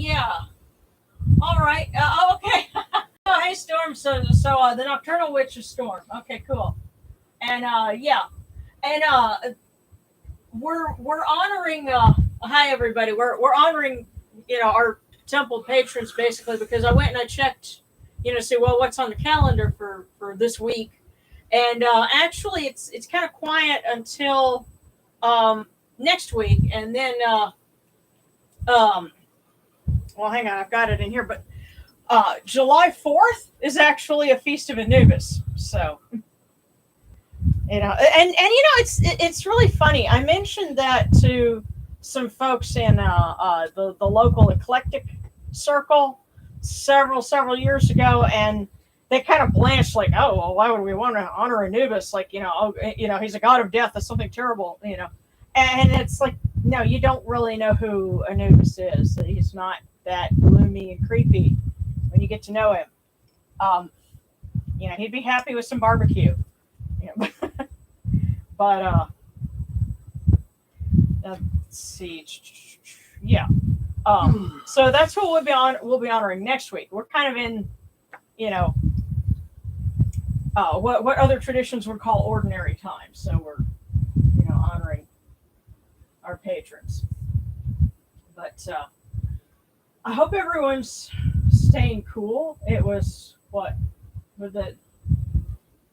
Yeah. All right. Okay. Oh, hey, Storm. So the Nocturnal Witch is Storm. Okay, cool. And yeah, and we're honoring. Hi, everybody. We're honoring, our temple patrons basically because I went and I checked, see what's on the calendar for this week, and actually it's kind of quiet until next week, and then um, well, hang on, I've got it in here, but July 4th is actually a feast of Anubis. So, it's really funny. I mentioned that to some folks in the local eclectic circle several years ago, and they kind of blanched, like, oh, well, why would we want to honor Anubis? Like, he's a god of death. That's something terrible. And it's like, no, you don't really know who Anubis is. He's not that gloomy and creepy when you get to know him. He'd be happy with some barbecue. But let's see. Yeah. So that's what we'll be honoring next week. We're kind of in, what other traditions would call ordinary times. So we're, honoring our patrons. But I hope everyone's staying cool. It was I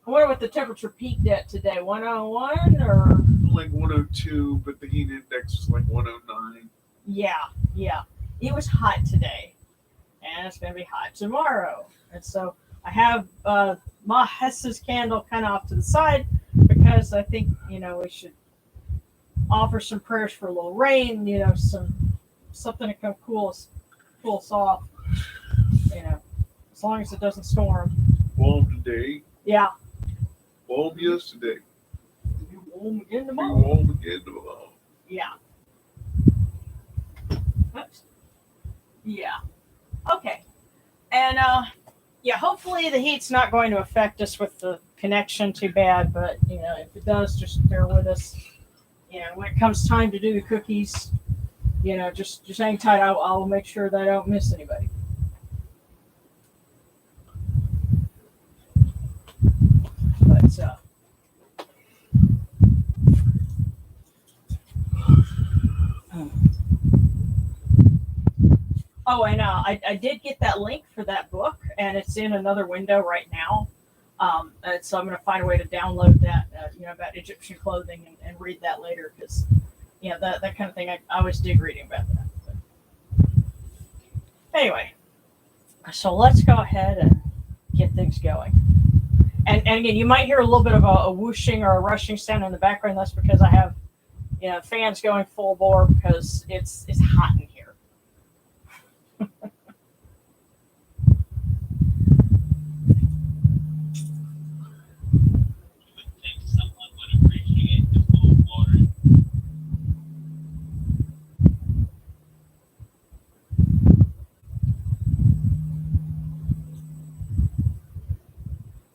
wonder what the temperature peaked at today. 101 or like 102, but the heat index was like 109. Yeah. It was hot today, and it's going to be hot tomorrow. And so I have Ma Hess's candle kind of off to the side because I think, we should offer some prayers for a little rain, something to come cool us off, as long as it doesn't storm. Warm today. Yeah. Warm yesterday. You warm again tomorrow. Warm again tomorrow. Yeah. Oops. Yeah. Okay. And hopefully the heat's not going to affect us with the connection too bad, but if it does, just bear with us. When it comes time to do the cookies, just hang tight. I'll make sure that I don't miss anybody. But oh, and I did get that link for that book, and it's in another window right now. So I'm going to find a way to download that, about Egyptian clothing and read that later because, that kind of thing. I always dig reading about that. But anyway, so let's go ahead and get things going. And again, you might hear a little bit of a whooshing or a rushing sound in the background. That's because I have, fans going full bore because it's hot in here.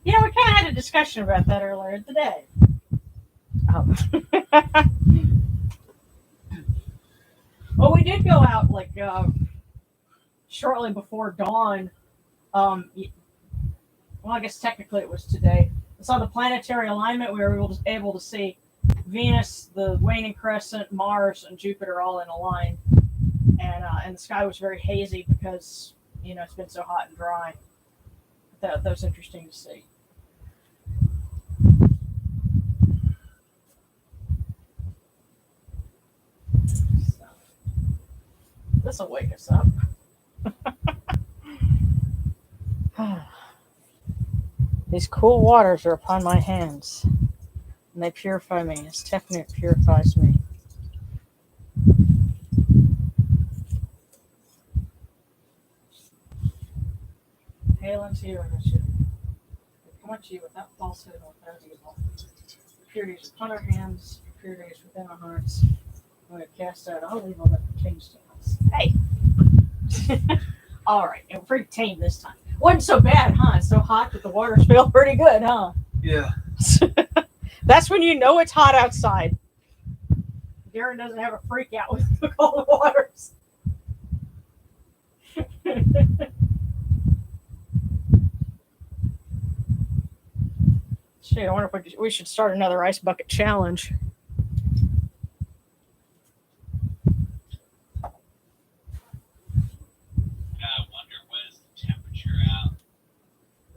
We kind of had a discussion about that earlier today. Oh. Well, we did go out shortly before dawn. Well, I guess technically it was today. I saw the planetary alignment. We were able to see Venus, the waning crescent, Mars, and Jupiter all in a line. And the sky was very hazy because, it's been so hot and dry. That was interesting to see. So, this will wake us up. These cool waters are upon my hands, and they purify me as Tefnut purifies me. Hail unto you, Initiative. We come unto you without falsehood and without evil. Purity is upon our hands, purity is within our hearts. We have cast out all evil that pertains to us. Hey! All right, and we're pretty tame this time. Wasn't so bad, huh? It's so hot that the waters feel pretty good, huh? Yeah. That's when you know it's hot outside. Darren doesn't have a freak out with the cold waters. Shit, I wonder if we should start another ice bucket challenge. I wonder what is the temperature out.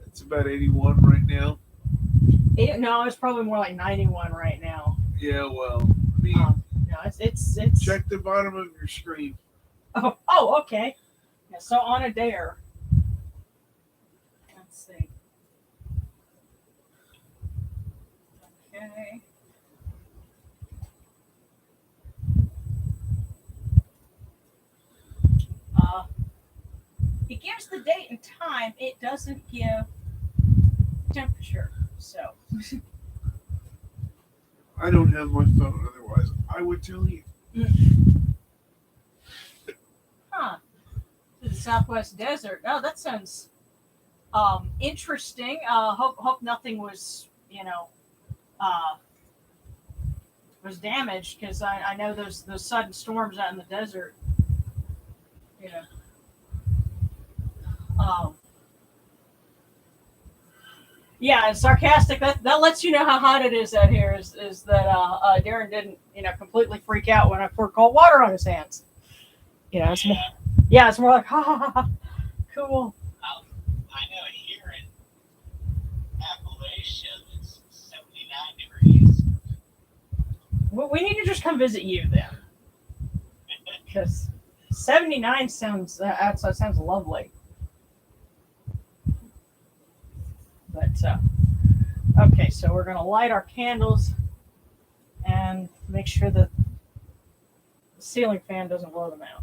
It's about 81 right now. No, it's probably more like 91 right now. Yeah, well, I mean, No, it's check the bottom of your screen. Oh, okay. Yeah, so on a dare. Let's see. Okay. It gives the date and time. It doesn't give temperature. So. I don't have my phone, otherwise I would tell you. Huh. To the Southwest Desert. Oh, that sounds interesting. Hope nothing was, was damaged, because I know those sudden storms out in the desert. Yeah, and sarcastic. That lets you know how hot it is out here. Is that Darren didn't completely freak out when I poured cold water on his hands. It's more. Yeah, it's more like ha ha ha. Cool. I know here in Appalachia it's 79 degrees. Well, we need to just come visit you then, because 79 sounds sounds lovely. But okay, so we're gonna light our candles and make sure that the ceiling fan doesn't blow them out.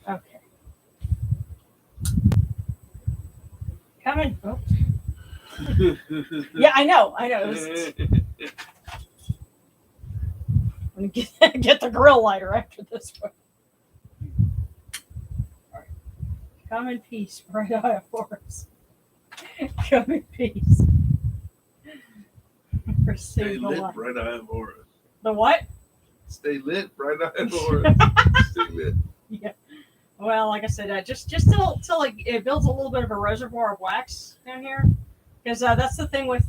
Okay. Coming. Oh. Yeah, I know. I'm gonna get the grill lighter after this one. All right. Come in peace, bright eye of Horus. Come in peace. Stay Receive the lit, light. bright eye of Horus. The what? Stay lit, bright eye of Horus. Stay lit. Yeah. Well, like I said, just till it builds a little bit of a reservoir of wax down here, because that's the thing with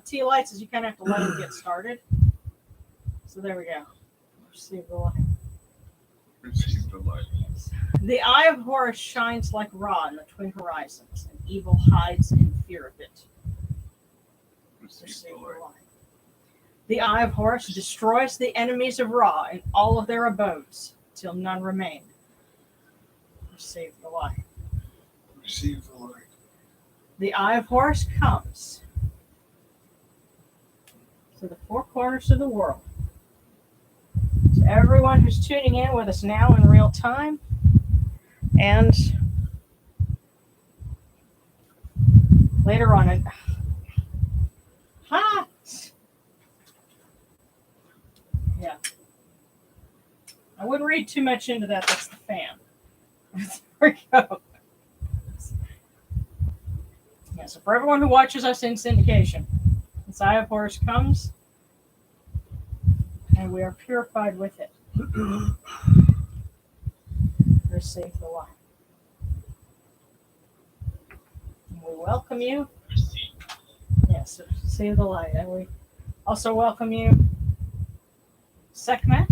tea lights, is you kind of have to let them get started. So there we go. Receive the light. Receive the light. The Eye of Horus shines like Ra in the twin horizons, and evil hides in fear of it. Receive the light. The Eye of Horus destroys the enemies of Ra in all of their abodes, till none remain. Receive the light. Receive the light. The Eye of Horus comes to the four corners of the world. To everyone who's tuning in with us now in real time, and later on. Yeah. I wouldn't read too much into that. That's the fan. There we go. Yeah, so for everyone who watches us in syndication, this Eye of Horus comes, and we are purified with it. Receive the light. And we welcome you. Yes, receive the light. And we also welcome you, Sakhmet.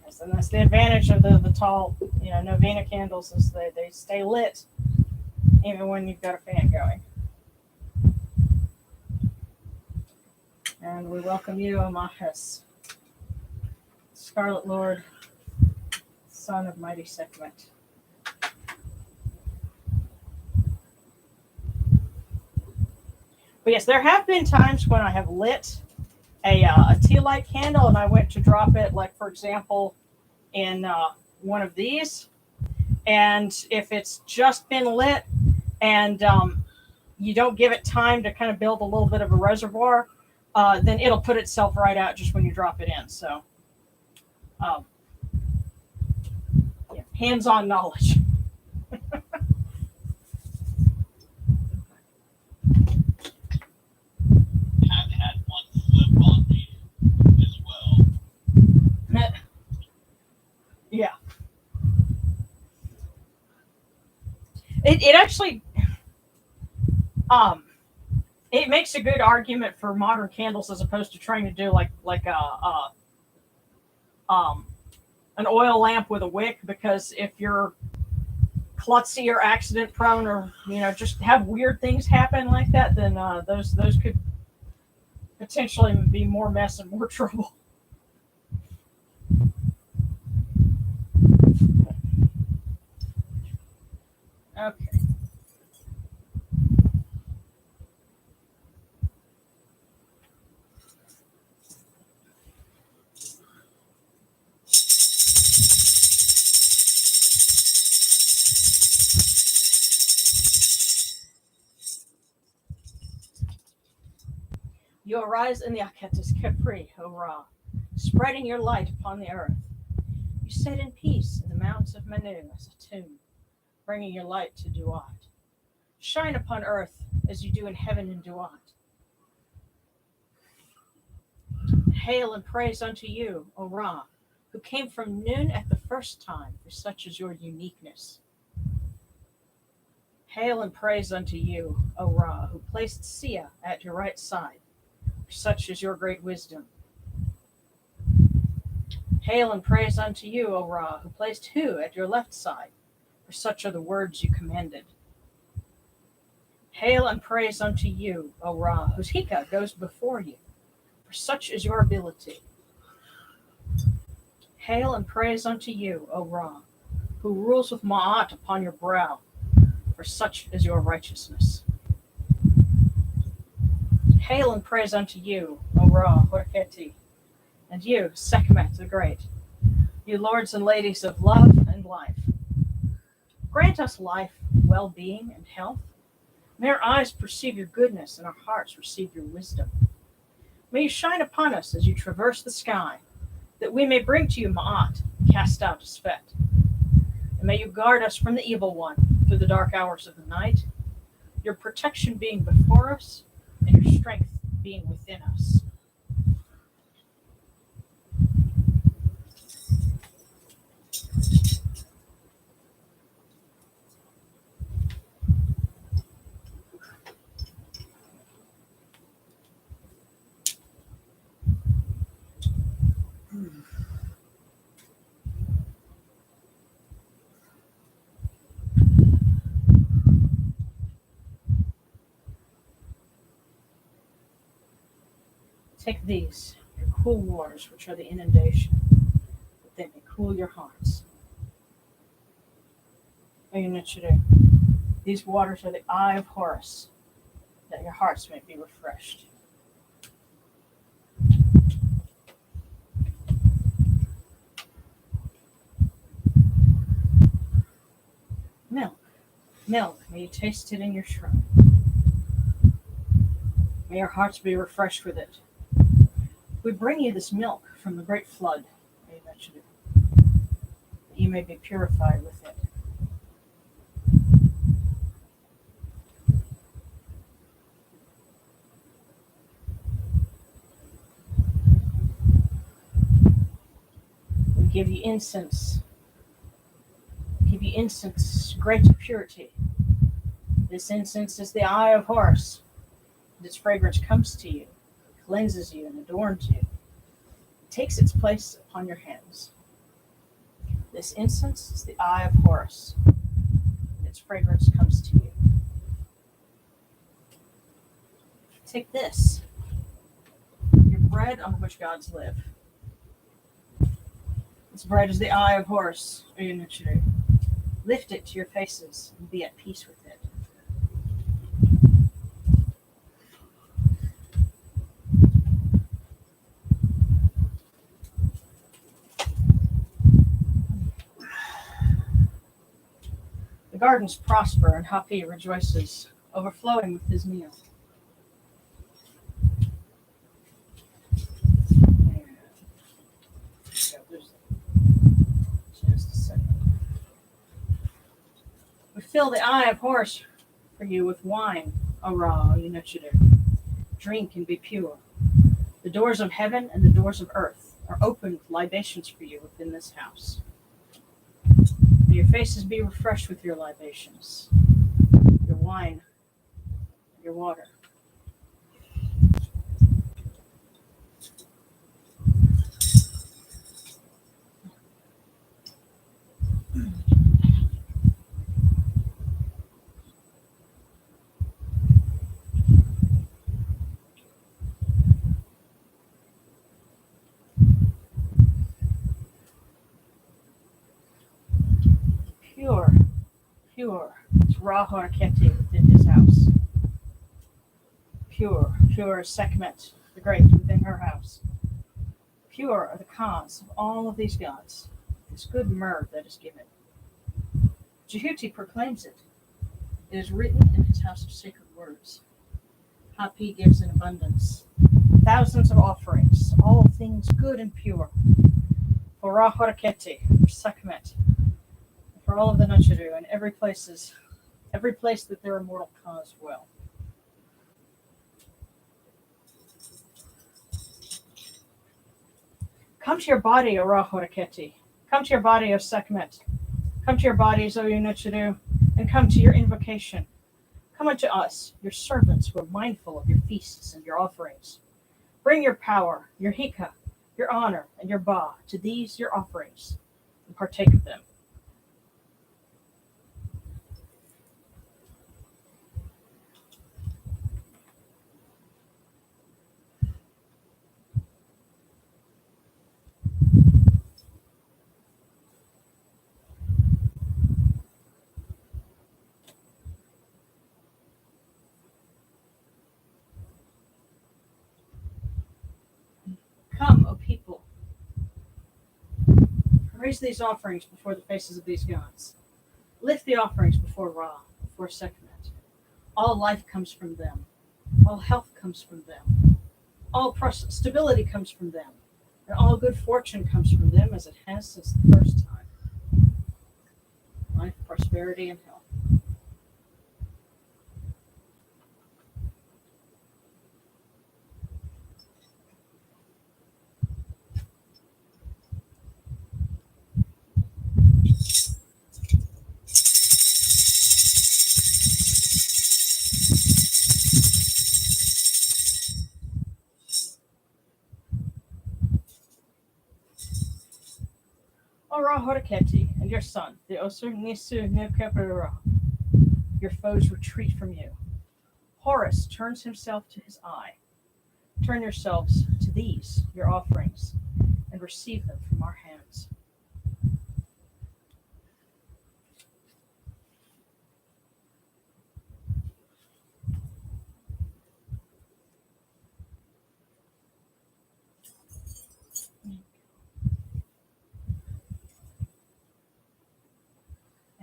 Yes, and that's the advantage of the tall, novena candles, is they stay lit even when you've got a fan going. And we welcome you, Amahis, Scarlet Lord, son of mighty Sekhmet. But yes, there have been times when I have lit a tea light candle, and I went to drop it, like, for example, in one of these. And if it's just been lit and you don't give it time to kind of build a little bit of a reservoir, then it'll put itself right out just when you drop it in. So hands-on knowledge. I've had one flip on me as well. Yeah. It actually it makes a good argument for modern candles as opposed to trying to do like an oil lamp with a wick, because if you're klutzy or accident prone, or just have weird things happen like that, then those could potentially be more mess and more trouble. Okay. You arise in the Aketis Capri, O Ra, spreading your light upon the earth. You sit in peace in the mountains of Manu as a tomb, bringing your light to Duat. Shine upon earth as you do in heaven in Duat. Hail and praise unto you, O Ra, who came from noon at the first time, for such is your uniqueness. Hail and praise unto you, O Ra, who placed Sia at your right side, for such is your great wisdom. Hail and praise unto you, O Ra, who placed Hu at your left side, for such are the words you commanded. Hail and praise unto you, O Ra, whose Hika goes before you, for such is your ability. Hail and praise unto you, O Ra, who rules with Ma'at upon your brow, for such is your righteousness. Hail and praise unto you, O Ra Horketi, and you, Sekhmet the Great, you lords and ladies of love and life. Grant us life, well-being, and health. May our eyes perceive your goodness and our hearts receive your wisdom. May you shine upon us as you traverse the sky, that we may bring to you Ma'at, cast out Svet. And may you guard us from the evil one through the dark hours of the night, your protection being before us and your strength being within us. Take these, your cool waters, which are the inundation, that they may cool your hearts. These waters are the Eye of Horus, that your hearts may be refreshed. Milk, may you taste it in your shrine. May your hearts be refreshed with it. We bring you this milk from the great flood, that you may be purified with it. We give you incense. Great purity. This incense is the Eye of Horus. Its fragrance comes to you, cleanses you, and adorns you. It takes its place upon your hands. This incense is the Eye of Horus. Its fragrance comes to you. Take this, your bread on which gods live. This bread is the Eye of Horus. Lift it to your faces and be at peace with it. The gardens prosper and Hapi rejoices, overflowing with his meal. Just a second. Fill the Eye of Horus for you with wine, O Ra, Unuchidu. Drink and be pure. The doors of heaven and the doors of earth are open with libations for you within this house. May your faces be refreshed with your libations, your wine, your water. Pure, pure. It's Ra Horaketi within his house. Pure, pure is Sekhmet, the great, within her house. Pure are the cause of all of these gods, this good myrrh that is given. Jehuti proclaims it. It is written in his house of sacred words. Hapi gives in abundance. Thousands of offerings, all things good and pure. For Ra Horaketi, for Sekhmet, for all of the Nuchidu, and every place that their immortal cause dwell. Come to your body, O Ra Horaketi. Come to your body, O Sekhmet. Come to your bodies, O Unuchidu, and come to your invocation. Come unto us, your servants who are mindful of your feasts and your offerings. Bring your power, your hika, your honor, and your ba to these your offerings, and partake of them. Come, O people. Raise these offerings before the faces of these gods. Lift the offerings before Ra, before Sekhmet. All life comes from them. All health comes from them. All stability comes from them. And all good fortune comes from them as it has since the first time. Life, prosperity, and health. O Ra Horaketi and your son, the Osir Nisu Nekepera, your foes retreat from you. Horus turns himself to his eye. Turn yourselves to these, your offerings, and receive them from our hands.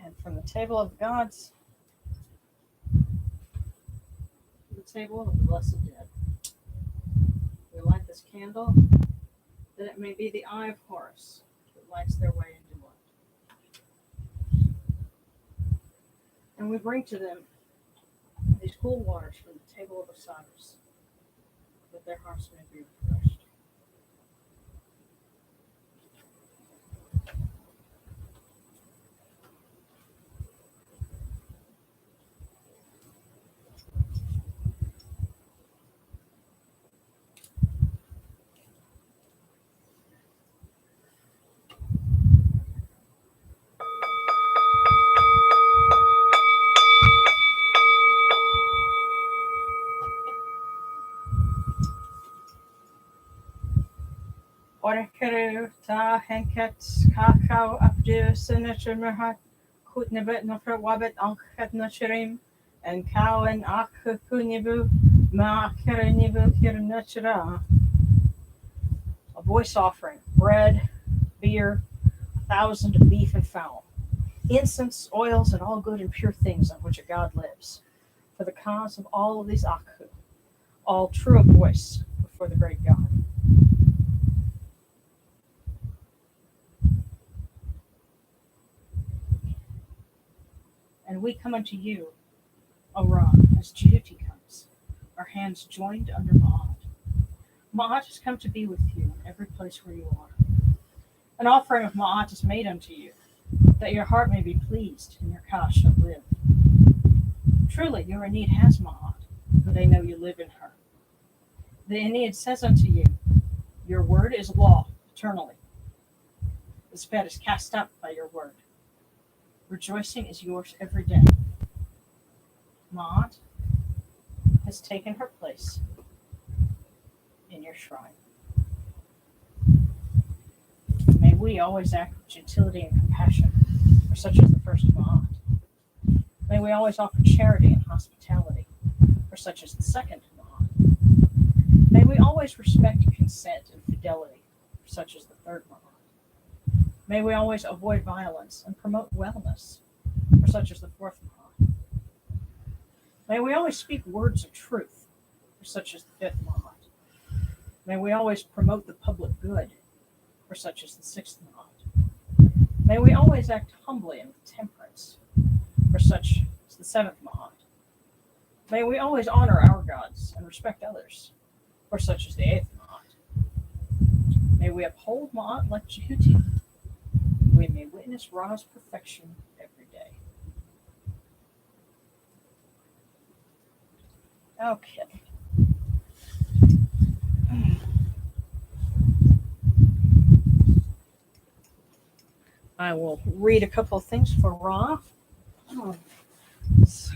And from the table of the gods, to the table of the blessed dead. We light this candle that it may be the Eye of Horus that lights their way into light. And we bring to them these cool waters from the table of Osiris, that their hearts may be refreshed. Orkeru ta henket kakao abdu senator kutnebet nofra wabet anket nashirim and cow and akunibu ma kerenibu kirnachra. A voice offering, bread, beer, 1,000 of beef and fowl, incense, oils, and all good and pure things on which a god lives, for the cause of all of these akhu, all true of voice before the great God. And may we come unto you, O Ra, as Jehudi comes, our hands joined under Ma'at. Ma'at has come to be with you in every place where you are. An offering of Ma'at is made unto you, that your heart may be pleased, and your Ka shall live. Truly, your Aeneid has Ma'at, for they know you live in her. The Aeneid says unto you, your word is law eternally. The sped is cast up by your word. Rejoicing is yours every day. Ma'at has taken her place in your shrine. May we always act with gentility and compassion, for such as the first Ma'at. May we always offer charity and hospitality, for such as the second Ma'at. May we always respect consent and fidelity, for such as the third Ma'at. May we always avoid violence and promote wellness, for such as the fourth Ma'at. May we always speak words of truth, for such as the fifth Ma'at. May we always promote the public good, for such as the sixth Ma'at. May we always act humbly and with temperance, for such as the seventh Ma'at. May we always honor our gods and respect others, for such as the eighth Ma'at. May we uphold Ma'at like Jehudi. We may witness Ra's perfection every day. Okay. I will read a couple of things for Ra. It's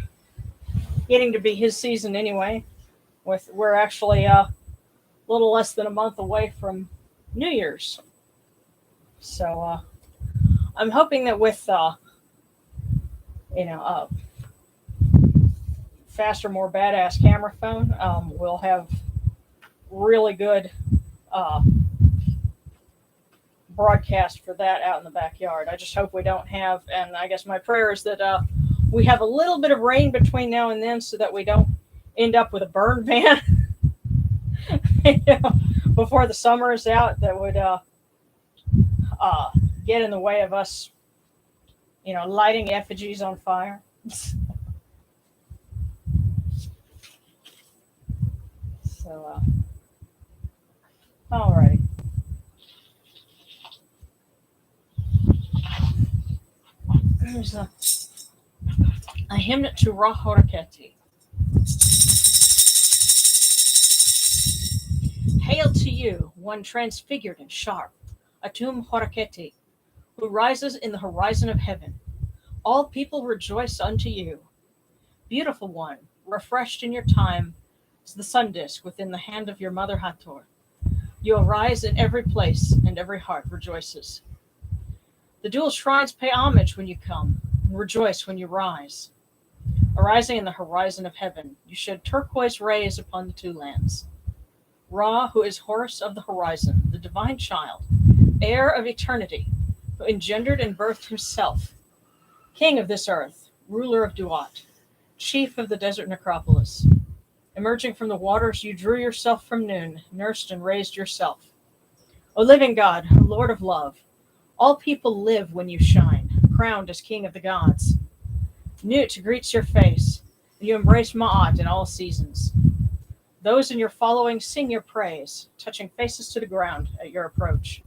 getting to be his season anyway. We're actually a little less than a month away from New Year's. So I'm hoping that with faster, more badass camera phone, we'll have really good broadcast for that out in the backyard. I just hope we don't have, and I guess my prayer is that we have a little bit of rain between now and then so that we don't end up with a burn ban before the summer is out that would get in the way of us, lighting effigies on fire. So, alrighty. There's a hymn to Ra Horaketi. Hail to you, one transfigured and sharp, Atum Horaketi, who rises in the horizon of heaven. All people rejoice unto you. Beautiful one, refreshed in your time, as the sun disk within the hand of your mother Hathor. You arise in every place, and every heart rejoices. The dual shrines pay homage when you come, and rejoice when you rise. Arising in the horizon of heaven, you shed turquoise rays upon the two lands. Ra, who is Horus of the horizon, the divine child, heir of eternity, who engendered and birthed himself, king of this earth, ruler of Duat, chief of the desert necropolis. Emerging from the waters, you drew yourself from noon, nursed and raised yourself. O living God, Lord of love, all people live when you shine, crowned as king of the gods. Nut greets your face, and you embrace Ma'at in all seasons. Those in your following sing your praise, touching faces to the ground at your approach.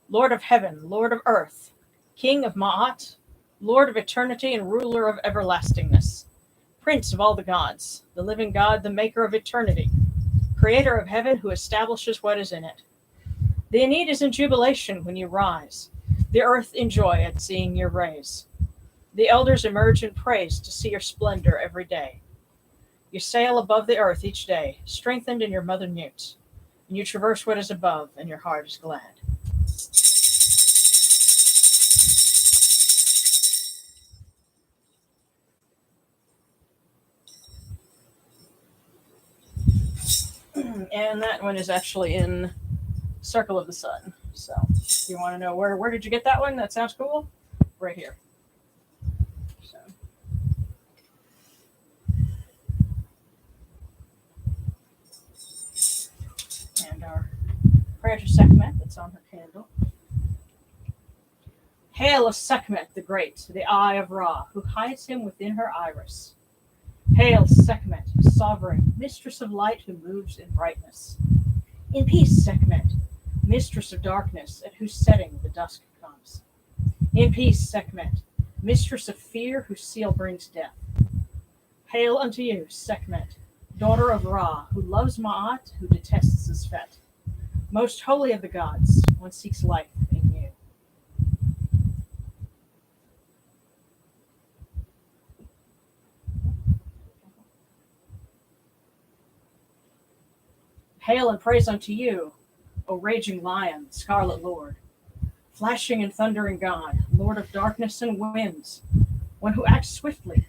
Lord of heaven, Lord of earth, King of Ma'at, Lord of eternity and ruler of everlastingness, Prince of all the gods, the living God, the maker of eternity, creator of heaven who establishes what is in it. The Aeneid is in jubilation when you rise, the earth in joy at seeing your rays. The elders emerge in praise to see your splendor every day. You sail above the earth each day, strengthened in your mother Nut, and you traverse what is above, and your heart is glad. And that one is actually in Circle of the Sun. So if you want to know where did you get that one? That sounds cool. Right here. So. And our prayer to Sakhmet that's on her candle. Hail of Sekhmet the Great, the Eye of Ra, who hides him within her iris. Hail Sekhmet, sovereign, mistress of light who moves in brightness. In peace, Sekhmet, mistress of darkness, at whose setting the dusk comes. In peace, Sekhmet, mistress of fear, whose seal brings death. Hail unto you, Sekhmet, daughter of Ra, who loves Ma'at, who detests Zfet. Most holy of the gods, one seeks life in you. Hail and praise unto you, O raging lion, scarlet lord, flashing and thundering God, lord of darkness and winds, one who acts swiftly,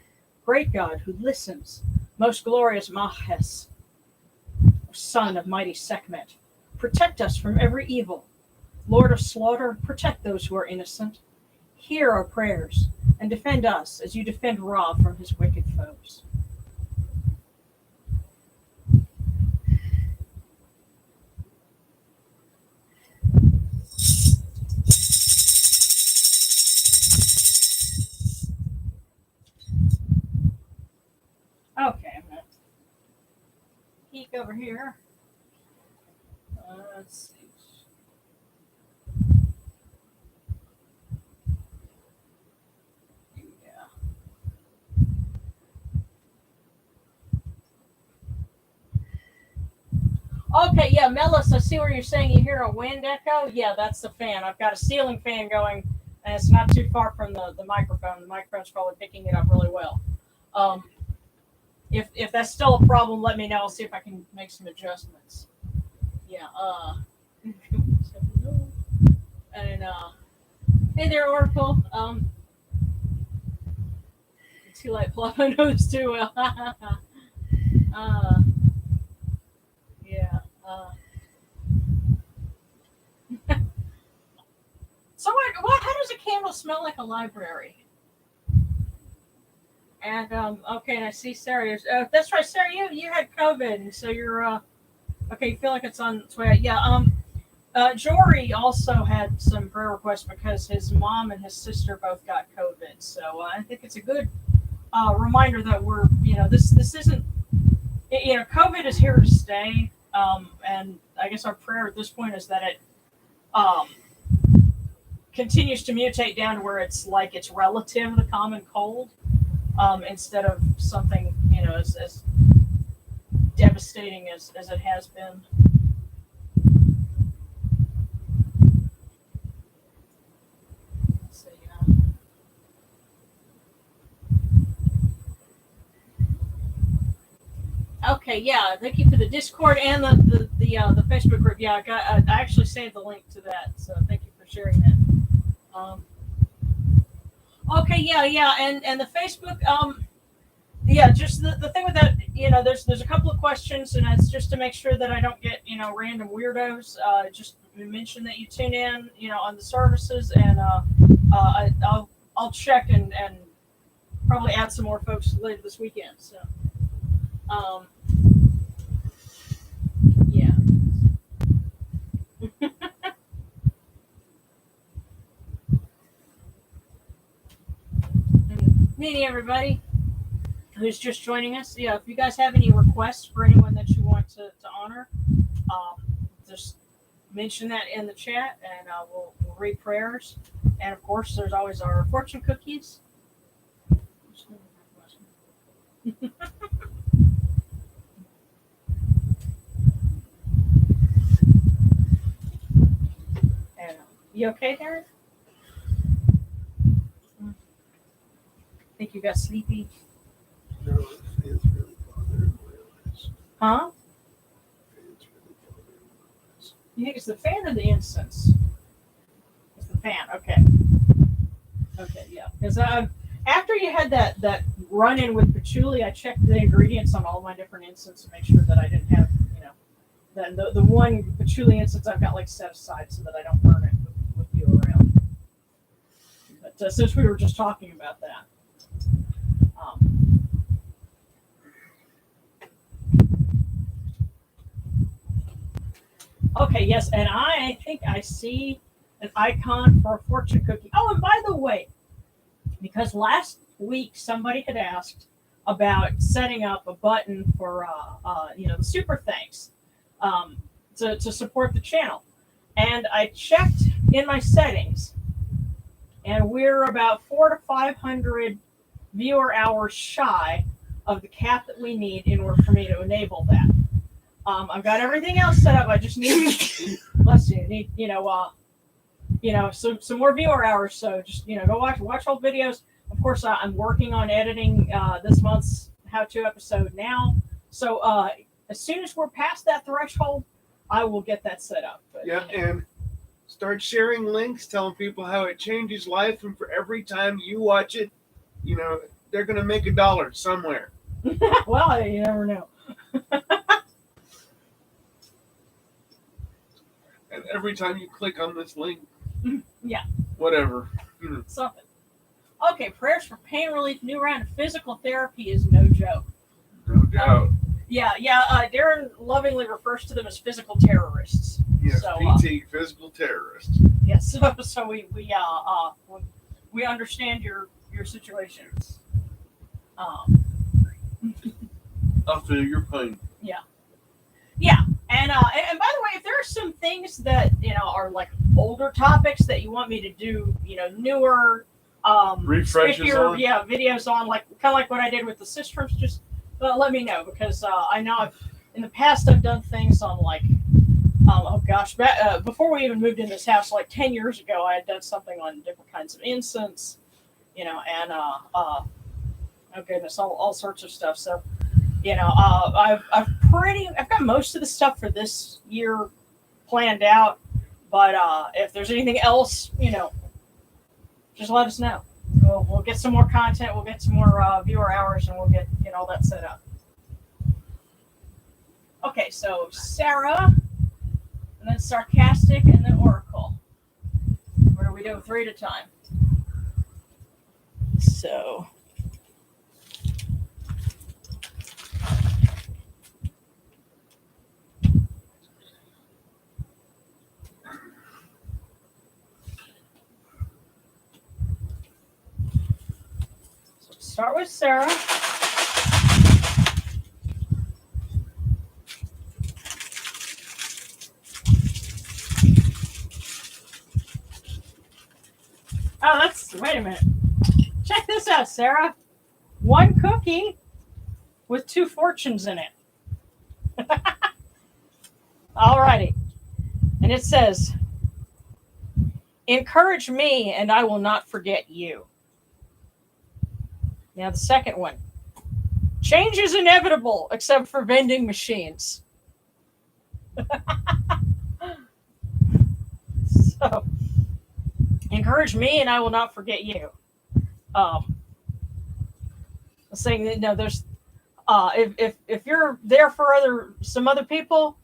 great God who listens, most glorious Mahes, son of mighty Sekhmet. Protect us from every evil. Lord of slaughter, protect those who are innocent. Hear our prayers and defend us as you defend Ra from his wicked foes. Okay, I'm going to peek over here. Let's see. Yeah. Okay, yeah, Melis, I see where you're saying you hear a wind echo. Yeah, that's the fan. I've got a ceiling fan going, and it's not too far from the microphone. The microphone's probably picking it up really well. If that's still a problem, let me know. I'll see if I can make some adjustments. Yeah. And hey there, Oracle. Too light plop. I know this too well. Yeah. So what? How does a candle smell like a library? And okay, and I see Sarah. That's right, Sarah. You had COVID, and so you're okay. You feel like it's on its way out. Yeah. Jory also had some prayer requests because his mom and his sister both got COVID. So I think it's a good reminder that we're, this isn't, COVID is here to stay. And I guess our prayer at this point is that it continues to mutate down to where it's like it's relative, the common cold, instead of something, as devastating as it has been. Okay, yeah. Thank you for the Discord and the Facebook group. Yeah, I actually saved the link to that, so thank you for sharing that. Okay, yeah, and the Facebook. Yeah, just the thing with that, there's a couple of questions, and it's just to make sure that I don't get random weirdos. Just mention that you tune in, on the services, and I'll check and probably add some more folks later this weekend. So. Yeah. Meeting everybody who's just joining us. Yeah, if you guys have any requests for anyone that you want to honor, just mention that in the chat, and we'll read prayers. And of course, there's always our fortune cookies. You okay, Darren? Think you got sleepy? No, the fan's really bothering my eyes. Huh? The fan's really bothering my eyes. You think it's the fan or the incense? It's the fan. Okay. Okay, yeah. Because after you had that run-in with patchouli, I checked the ingredients on all my different incense to make sure that I didn't have, the one patchouli incense I've got set aside so that I don't burn it with you around. But since we were just talking about that. Okay, yes, and I think I see an icon for a fortune cookie. Oh, and by the way, because last week somebody had asked about setting up a button for the super thanks to support the channel, and I checked in my settings, and we're about 400 to 500 viewer hours shy of the cap that we need in order for me to enable that. I've got everything else set up. I just need, some more viewer hours. So just go watch old videos. Of course, I'm working on editing this month's how-to episode now. So as soon as we're past that threshold, I will get that set up. But, Yeah, and start sharing links, telling people how it changes life, and for every time you watch it, they're gonna make $1 somewhere. Well, you never know. And every time you click on this link, Yeah. whatever. Something. Okay, prayers for pain relief. New round of physical therapy is no joke. No doubt. Yeah. Darren lovingly refers to them as physical terrorists. Yes, So, PT, physical terrorist. Yes. So we understand your situations. I'll feel your pain. Yeah, and by the way, if there are some things that are like older topics that you want me to do, newer Refreshes spiffier, on? videos on, like kind of like what I did with the systems, just let me know, because I know in the past I've done things on like before we even moved in this house, like 10 years ago, I had done something on different kinds of incense, and oh goodness, all sorts of stuff. So. I've got most of the stuff for this year planned out, but if there's anything else, just let us know. We'll get some more content, we'll get some more viewer hours, and we'll get all that set up. Okay, so Sarah, and then Sarcastic, and then Oracle. What are we doing? 3 at a time. So. Start with Sarah. Wait a minute. Check this out, Sarah. 1 cookie with 2 fortunes in it. Alrighty. And it says, encourage me and I will not forget you. Now the second one. Change is inevitable except for vending machines. So, encourage me and I will not forget you. Saying that there's if you're there for some other people,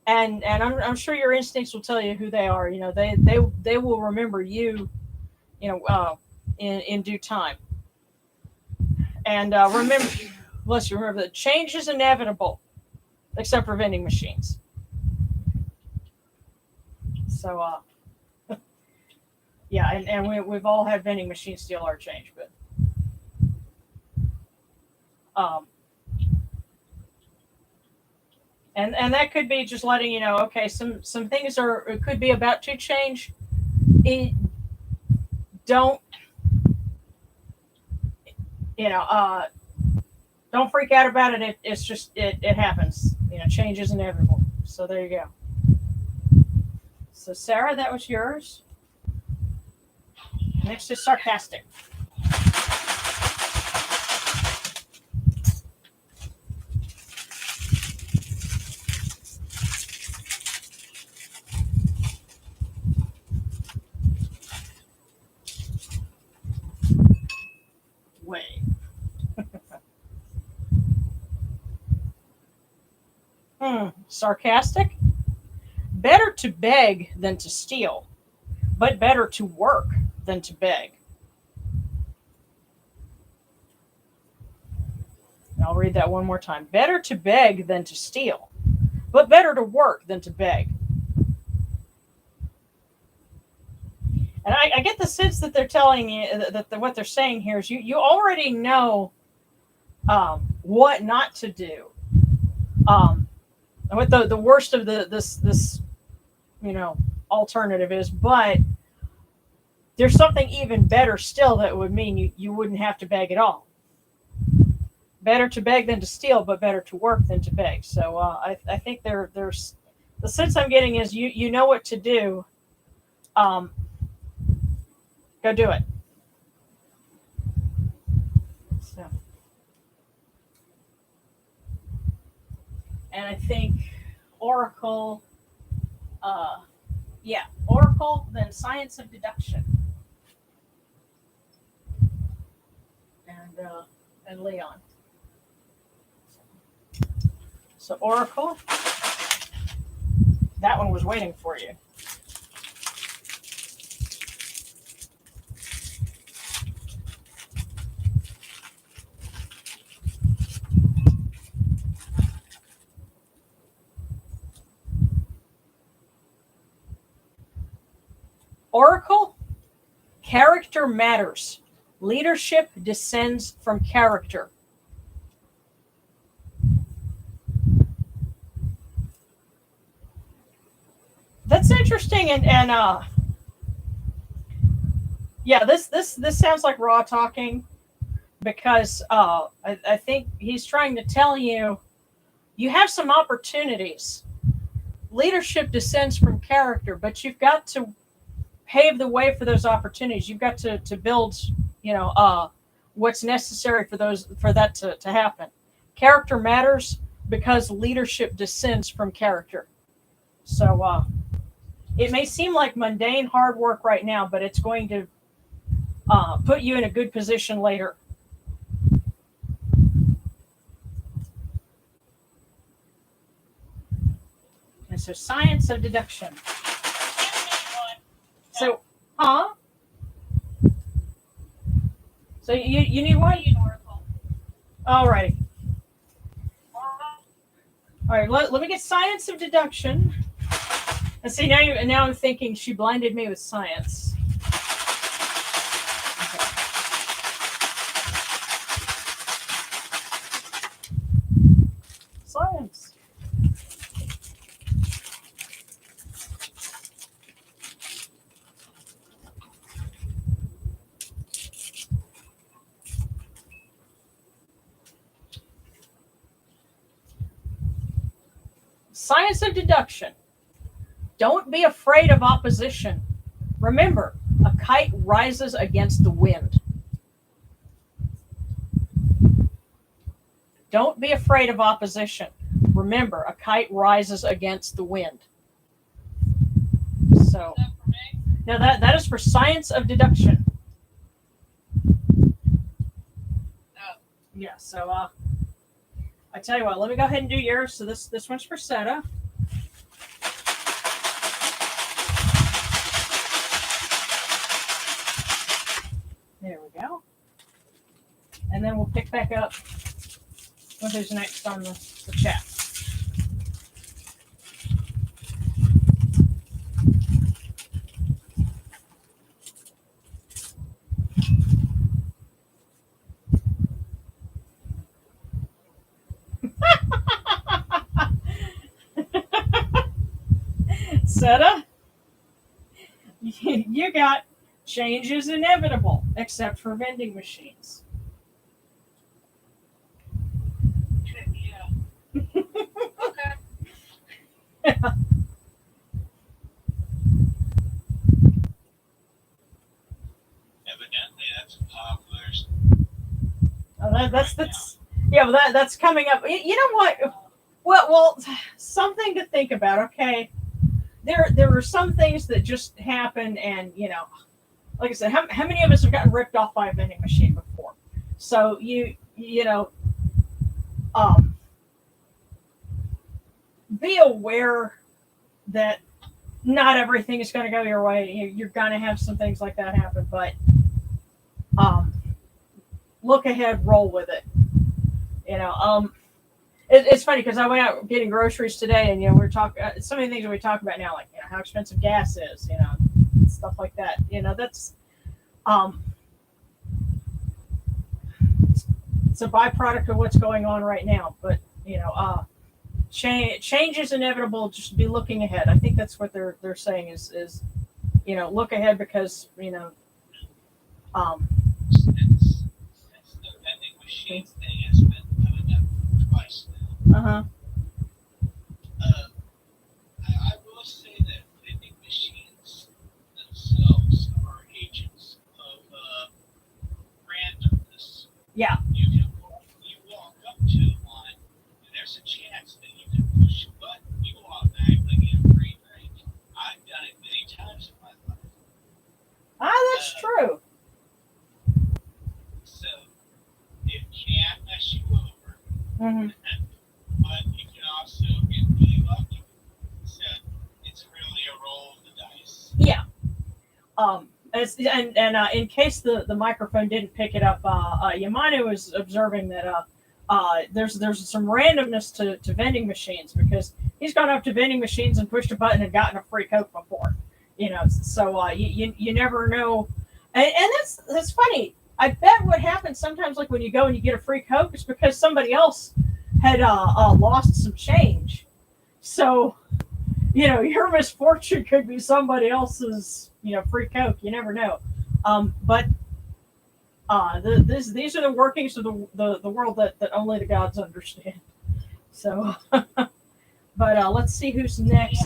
and I'm sure your instincts will tell you who they are. They will remember you. In due time. And remember that change is inevitable, except for vending machines. So, yeah, and we've all had vending machines steal our change, but and that could be just letting you know. Okay, some things could be about to change. Don't freak out about it. It's just it happens. Change is inevitable. So there you go. So Sarah, that was yours. Next is Sarcastic. Way. Sarcastic. Better to beg than to steal, but better to work than to beg. And I'll read that one more time. Better to beg than to steal, but better to work than to beg. And I get the sense that they're telling you that what they're saying here is you already know what not to do. What the worst of this alternative is, but there's something even better still that would mean you wouldn't have to beg at all. Better to beg than to steal, but better to work than to beg. So I think there's the sense I'm getting is you know what to do. Go do it. So, and I think Oracle, Oracle, then Science of Deduction, and Leon. So Oracle, that one was waiting for you. Oracle, character matters. Leadership descends from character. That's interesting, and this sounds like Ra talking, because I think he's trying to tell you have some opportunities. Leadership descends from character, but you've got to pave the way for those opportunities. You've got to build, what's necessary for that to happen. Character matters because leadership descends from character. So it may seem like mundane hard work right now, but it's going to put you in a good position later. And so Science of Deduction. So, So you need what? All righty. All right, let me get Science of Deduction. And see, now I'm thinking she blinded me with science. Okay. Science. Science of Deduction. Don't be afraid of opposition. Remember, a kite rises against the wind. Don't be afraid of opposition. Remember, a kite rises against the wind. So, now that is for Science of Deduction. Yeah, so I tell you what, let me go ahead and do yours. So this one's for Seta. There we go. And then we'll pick back up with who's next on the chat. Seta, you got change is inevitable, except for vending machines. Yeah. Okay. Evidently, that's popular. Oh, that's coming up. You know what? Well, something to think about. Okay, there are some things that just happen, and like I said, how many of us have gotten ripped off by a vending machine before? So be aware that not everything is going to go your way. You're going to have some things like that happen, but look ahead, roll with it. It's funny because I went out getting groceries today, and we're talking some of the things that we talk about now, like how expensive gas is. stuff like that. That's it's a byproduct of what's going on right now. But change is inevitable. Just be looking ahead. I think that's what they're saying is look ahead because Since the vending machine thing has been coming up twice now, uh-huh. I will say that vending machines themselves are agents of randomness. Yeah. You walk up to one, and there's a chance that you can push a button, you will automatically get a free drink. I've done it many times in my life. That's true. So it can mess you over, Mm-hmm. but you can also get really lucky. So it's really a roll of the dice. Yeah. In case the microphone didn't pick it up, Yamane was observing that there's some randomness to vending machines because he's gone up to vending machines and pushed a button and gotten a free Coke before. So you never know, and that's funny. I bet what happens sometimes, like when you go and you get a free Coke, is because somebody else had lost some change. So your misfortune could be somebody else's free Coke. You never know. But these are the workings of the world that only the gods understand. So, but let's see who's next.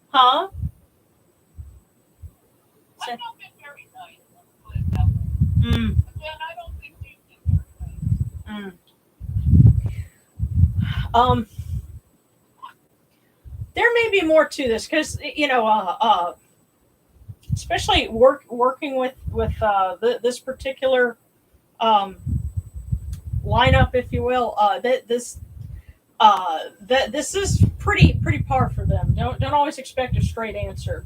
Huh? I don't get very nice. Let's put it that way. Mm, Again, I don't think these get very nice. mm. There may be more to this because especially working with this particular lineup, if you will. This is pretty par for them. Don't always expect a straight answer.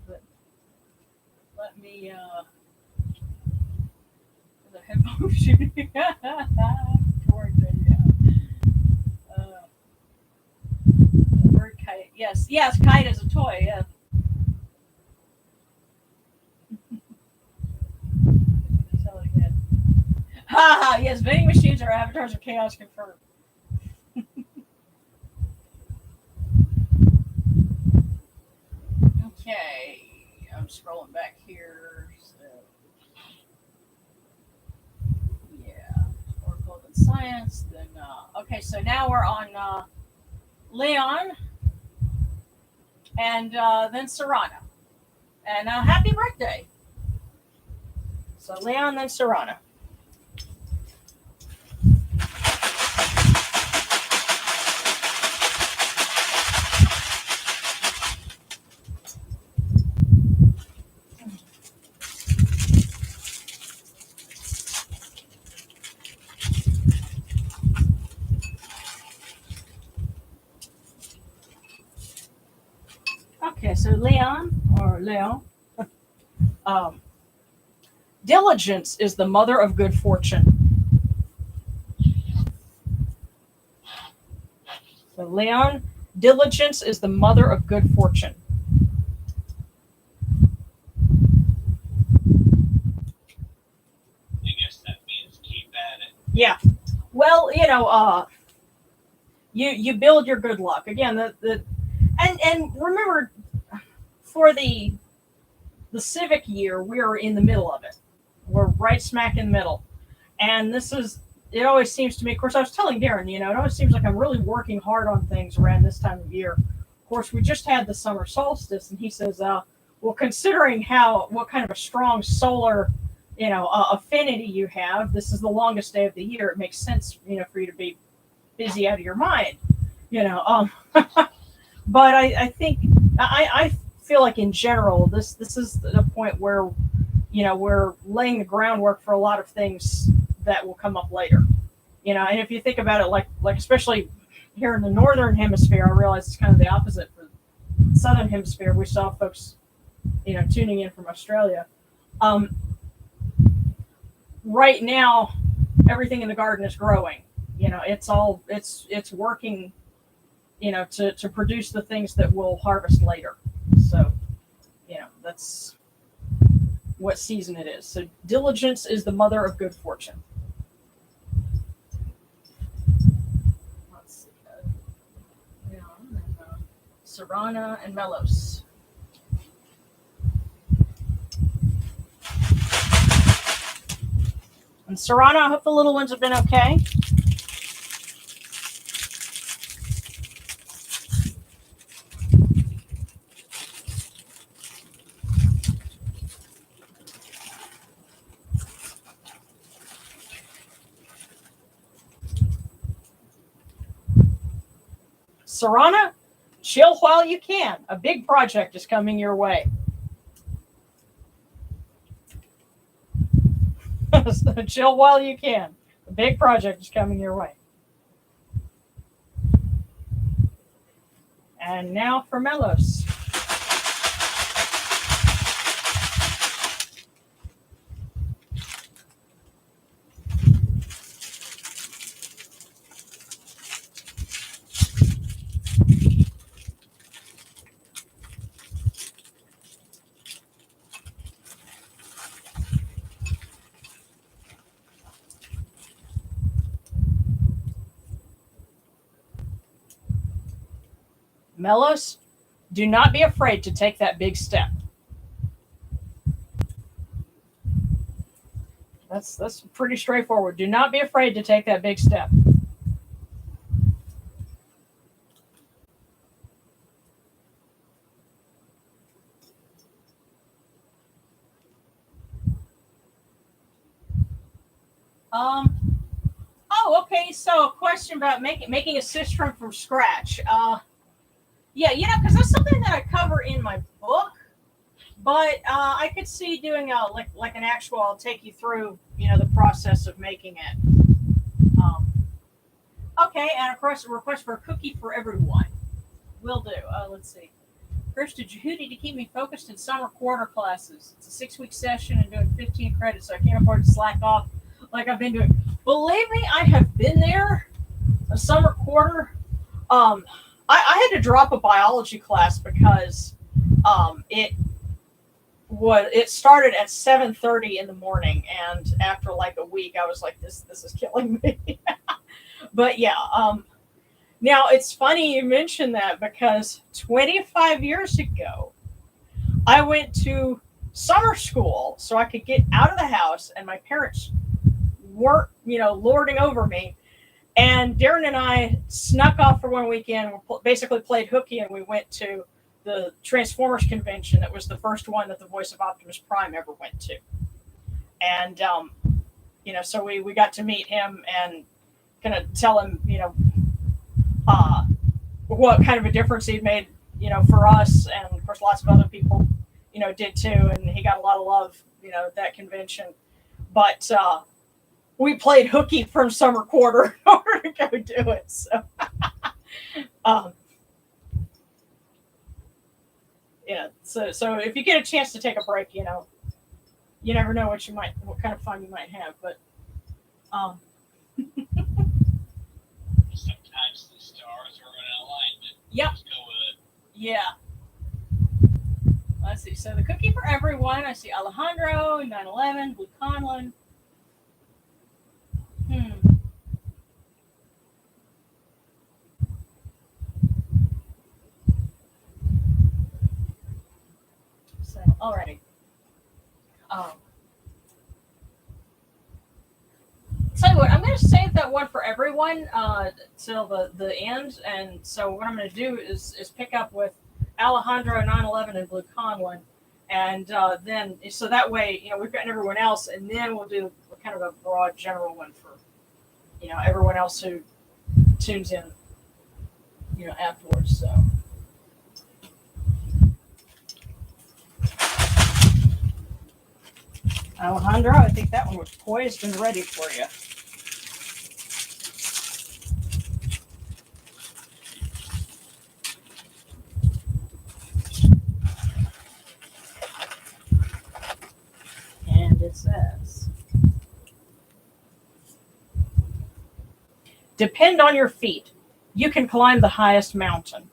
But let me the headphone shooting. Bird kite. Yes, kite is a toy. Yeah. Ha! Yes, vending machines are avatars of chaos confirmed. Okay, I'm scrolling back here. So, yeah, Oracle and Science. Then, okay, so now we're on Leon, and then Serrana. And happy birthday! So Leon, then Serrana. Okay, so Leon. Diligence is the mother of good fortune. So Leon, diligence is the mother of good fortune. I guess that means keep at it. Yeah. Well, you build your good luck. Again, and remember, for the civic year, we're in the middle of it. We're right smack in the middle. And it always seems to me, of course, I was telling Darren, it always seems like I'm really working hard on things around this time of year. Of course, we just had the summer solstice, and he says, well, considering what kind of a strong solar, affinity you have, this is the longest day of the year. It makes sense, for you to be busy out of your mind, but I think I feel like in general, this is the point where, we're laying the groundwork for a lot of things that will come up later, and if you think about it, like especially here in the Northern Hemisphere, I realize it's kind of the opposite for the Southern Hemisphere. We saw folks, tuning in from Australia. Right now, everything in the garden is growing. It's working, to produce the things that we'll harvest later. That's what season it is. So diligence is the mother of good fortune. Let's see. Serana and Melos. And Serana, I hope the little ones have been okay. Serana, chill while you can. A big project is coming your way. Chill while you can. A big project is coming your way. And now for Melos. Melos, do not be afraid to take that big step. That's pretty straightforward. Do not be afraid to take that big step. Oh, okay. So a question about making a sistrum from scratch. Yeah, because that's something that I cover in my book, but I could see doing like an actual. I'll take you through, the process of making it. Okay, and of course, a request for a cookie for everyone. Will do. Let's see. First to Jehudi to keep me focused in summer quarter classes. It's a 6-week session and doing 15 credits, so I can't afford to slack off like I've been doing. Believe me, I have been there. A summer quarter. I had to drop a biology class because it started at 7:30 in the morning, and after like a week, I was like, this is killing me. But yeah, now it's funny you mentioned that because 25 years ago, I went to summer school so I could get out of the house, and my parents weren't, lording over me. And Darren and I snuck off for one weekend. We basically played hooky, and we went to the Transformers convention. That was the first one that the voice of Optimus Prime ever went to. And, so we got to meet him and kind of tell him, what kind of a difference he'd made, for us. And, of course, lots of other people, did too. And he got a lot of love, at that convention. But, we played hooky from summer quarter in order to go do it. So, yeah. So if you get a chance to take a break, you never know what kind of fun you might have. But, sometimes the stars are in alignment. Yep. Just go with it. Yeah. Let's see. So the cookie for everyone. I see Alejandro, 9/11, Blue Conlon. So, alrighty. Tell you what, I'm going to save that one for everyone till the end. And so what I'm going to do is pick up with Alejandro, 9/11, and Blue Conlon. And then, so that way, we've gotten everyone else, and then we'll do kind of a broad general one for, everyone else who tunes in, afterwards. So. Alejandro, I think that one was poised and ready for you. And it says, depend on your feet. You can climb the highest mountain.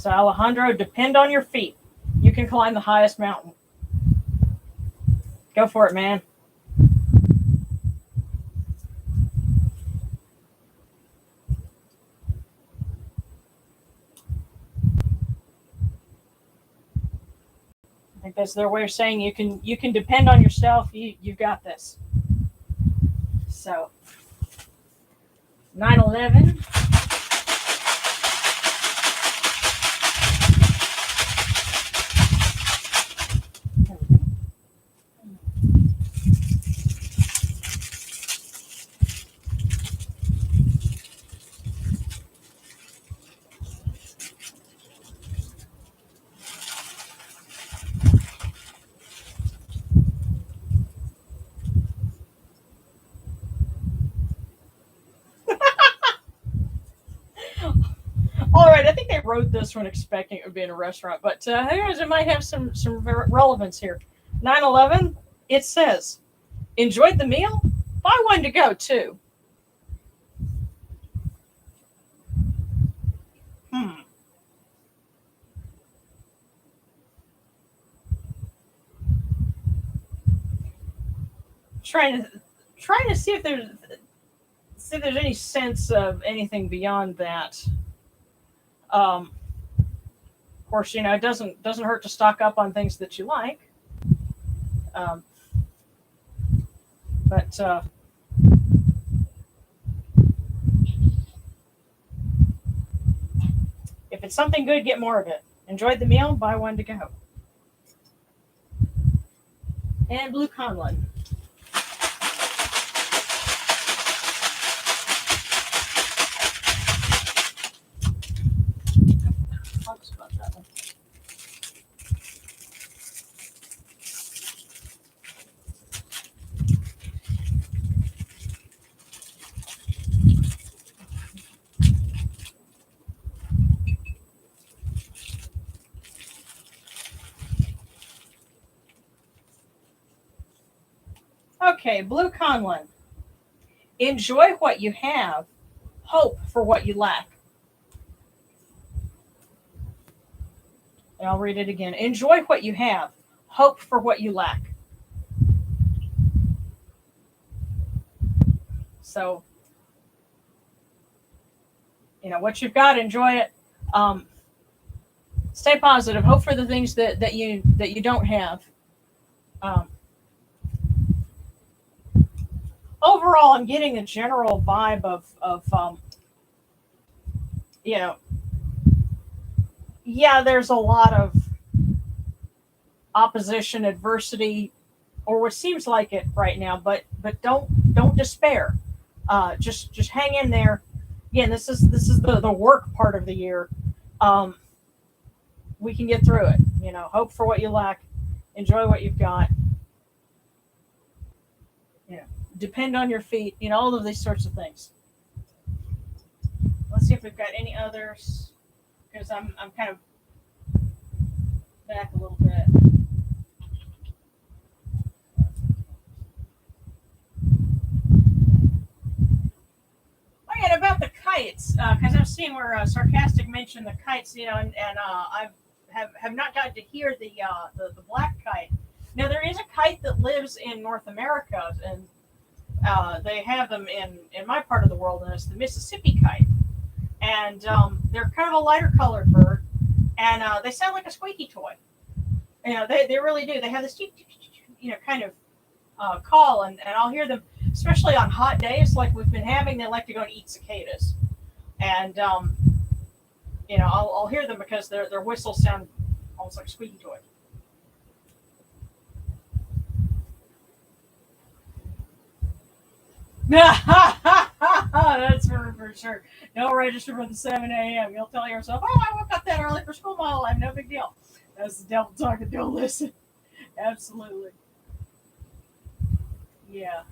So Alejandro, depend on your feet. You can climb the highest mountain. Go for it, man. I think that's their way of saying you can depend on yourself. You've got this. So 9/11. All right, I think they wrote this one expecting it would be in a restaurant, but who knows, it might have some relevance here. 9/11, it says, enjoyed the meal? Buy one to go, too. Trying to see if there's any sense of anything beyond that. Of course, it doesn't hurt to stock up on things that you like. But if it's something good, get more of it. Enjoyed the meal, buy one to go. And Blue Conlon. Talks about that one. Okay, Blue Conlon. Enjoy what you have, hope for what you lack. And I'll read it again. Enjoy what you have, hope for what you lack. So, what you've got, enjoy it. Stay positive. Hope for the things that you don't have. Overall, I'm getting a general vibe of there's a lot of opposition, adversity, or what seems like it right now. But don't despair. Just hang in there. Again, this is the work part of the year. We can get through it. Hope for what you lack, enjoy what you've got. Depend on your feet. All of these sorts of things. Let's see if we've got any others, because I'm kind of back a little bit. Oh yeah, and about the kites, because I've seen where Sarcastic mentioned the kites, and I have not gotten to hear the black kite. Now there is a kite that lives in North America, and they have them in my part of the world, and it's the Mississippi Kite. And they're kind of a lighter colored bird, and they sound like a squeaky toy. They really do. They have this kind of call, and I'll hear them, especially on hot days like we've been having. They like to go and eat cicadas, and I'll hear them because their whistles sound almost like a squeaky toy. That's for sure. Don't register for the 7 a.m. You'll tell yourself, "Oh, I woke up that early for school my whole life. No big deal." That's the devil talking. Don't listen. Absolutely. Yeah.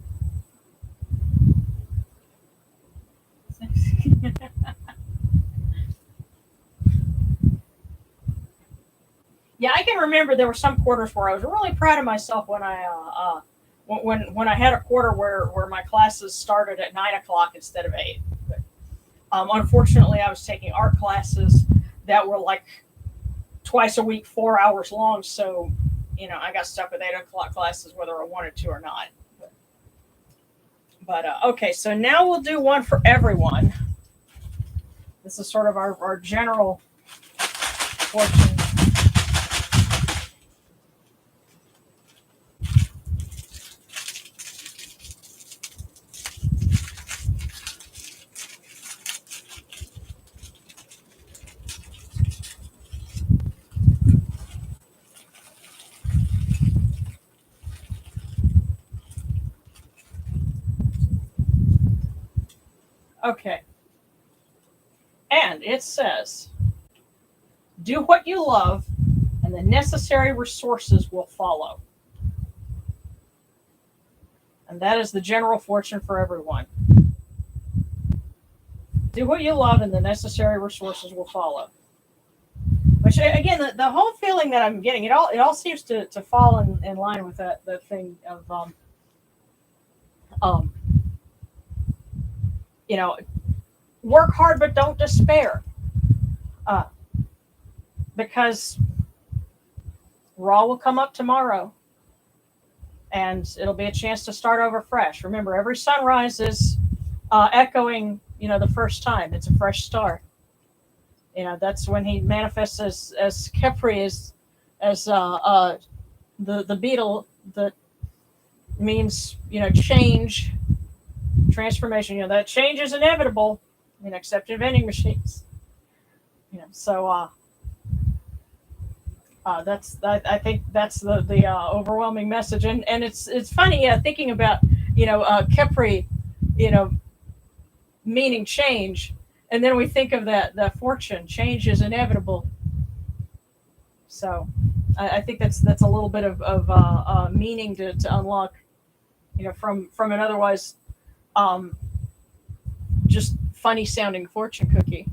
Yeah, I can remember there were some quarters where I was really proud of myself when I when I had a quarter where my classes started at 9 o'clock instead of 8. But, unfortunately, I was taking art classes that were like twice a week, 4 hours long. So, I got stuck with 8 o'clock classes, whether I wanted to or not. But okay, so now we'll do one for everyone. This is sort of our general fortune. Okay. And it says, do what you love, and the necessary resources will follow. And that is the general fortune for everyone. Do what you love, and the necessary resources will follow. Which, again, the whole feeling that I'm getting, it all seems to fall in line with that thing of, work hard, but don't despair. Because Ra will come up tomorrow, and it'll be a chance to start over fresh. Remember, every sunrise is echoing, the first time. It's a fresh start. That's when he manifests as Kepri, as the beetle that means, change, transformation. That change is inevitable, except in vending machines. So I think that's the overwhelming message, and it's funny, thinking about Kepri, meaning change, and then we think of that fortune. Change is inevitable. So I think that's a little bit of meaning to unlock, from an otherwise just funny sounding fortune cookie.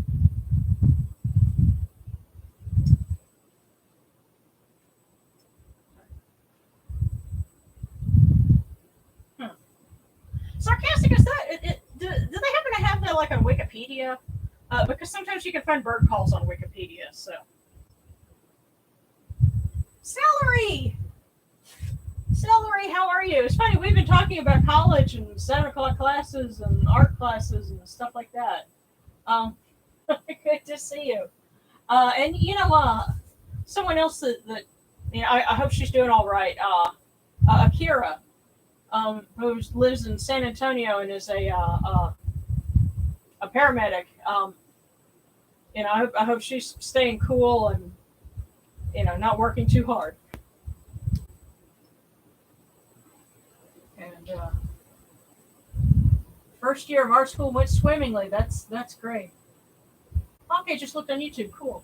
Sarcastic is that? Do they happen to have that like on Wikipedia? Because sometimes you can find bird calls on Wikipedia. So, Celery, how are you? It's funny, we've been talking about college and 7 o'clock classes and art classes and stuff like that. Good to see you. And someone else that I hope she's doing all right. Akira, who lives in San Antonio and is a paramedic. I hope she's staying cool and not working too hard. And first year of art school went swimmingly. That's great. Okay, just looked on YouTube. Cool.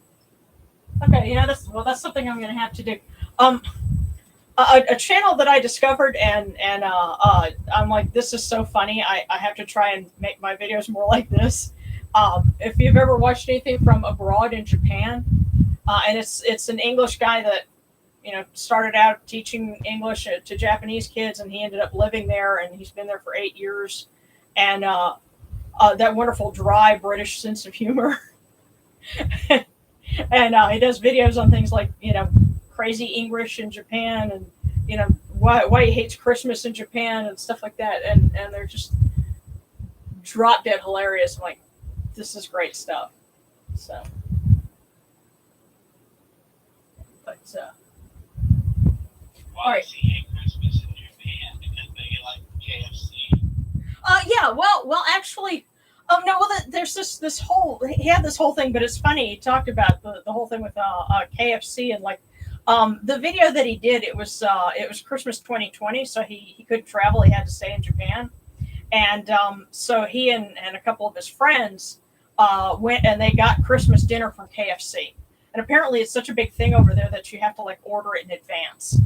Okay, that's something I'm going to have to do. A channel that I discovered, and I'm like, this is so funny. I have to try and make my videos more like this. If you've ever watched anything from abroad in Japan, and it's an English guy that started out teaching English to Japanese kids, and he ended up living there, and he's been there for 8 years, and that wonderful dry British sense of humor. And he does videos on things like crazy English in Japan, and why he hates Christmas in Japan and stuff like that, and they're just drop dead hilarious. I'm like, this is great stuff. So, but why does he hate Christmas in Japan? Because they like KFC. Yeah. Well, actually. Oh no! Well, there's this whole. He had this whole thing, but it's funny. He talked about the whole thing with KFC, and like the video that he did. It was Christmas 2020, so he couldn't travel. He had to stay in Japan, and so he and a couple of his friends went and they got Christmas dinner from KFC. And apparently, it's such a big thing over there that you have to like order it in advance,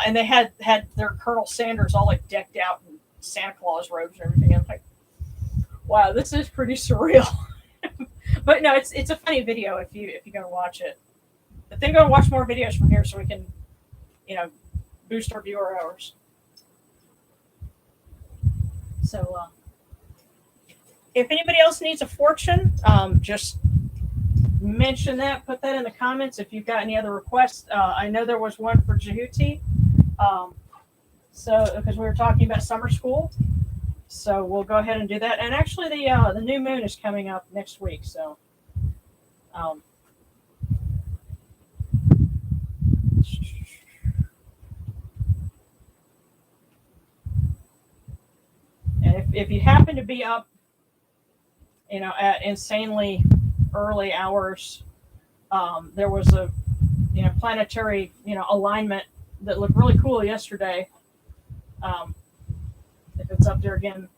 And they had their Colonel Sanders all like decked out in Santa Claus robes and everything. I'm like, wow, this is pretty surreal. But no, it's a funny video if you go to watch it. But then go and watch more videos from here so we can, boost our viewer hours. So if anybody else needs a fortune, just mention that. Put that in the comments if you've got any other requests. I know there was one for Jehuti. So because we were talking about summer school, so we'll go ahead and do that. And actually, the new moon is coming up next week. So, and if you happen to be up, at insanely early hours, there was a planetary alignment that looked really cool yesterday. If it's up there again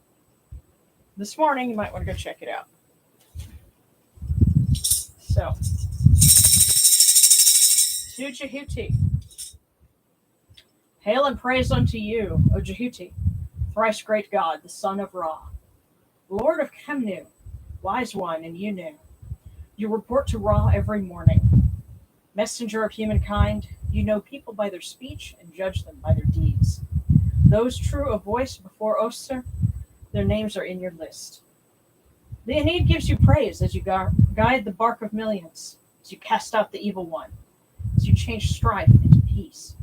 this morning, you might want to go check it out. So, to Jehuti. Hail and praise unto you, O Jehuti, thrice great God, the son of Ra, Lord of Kemnu, wise one and Unu. You report to Ra every morning. Messenger of humankind, you know people by their speech and judge them by their deeds. Those true of voice before Oster, their names are in your list. The Aeneid gives you praise as you guide the bark of millions, as you cast out the evil one, as you change strife into peace.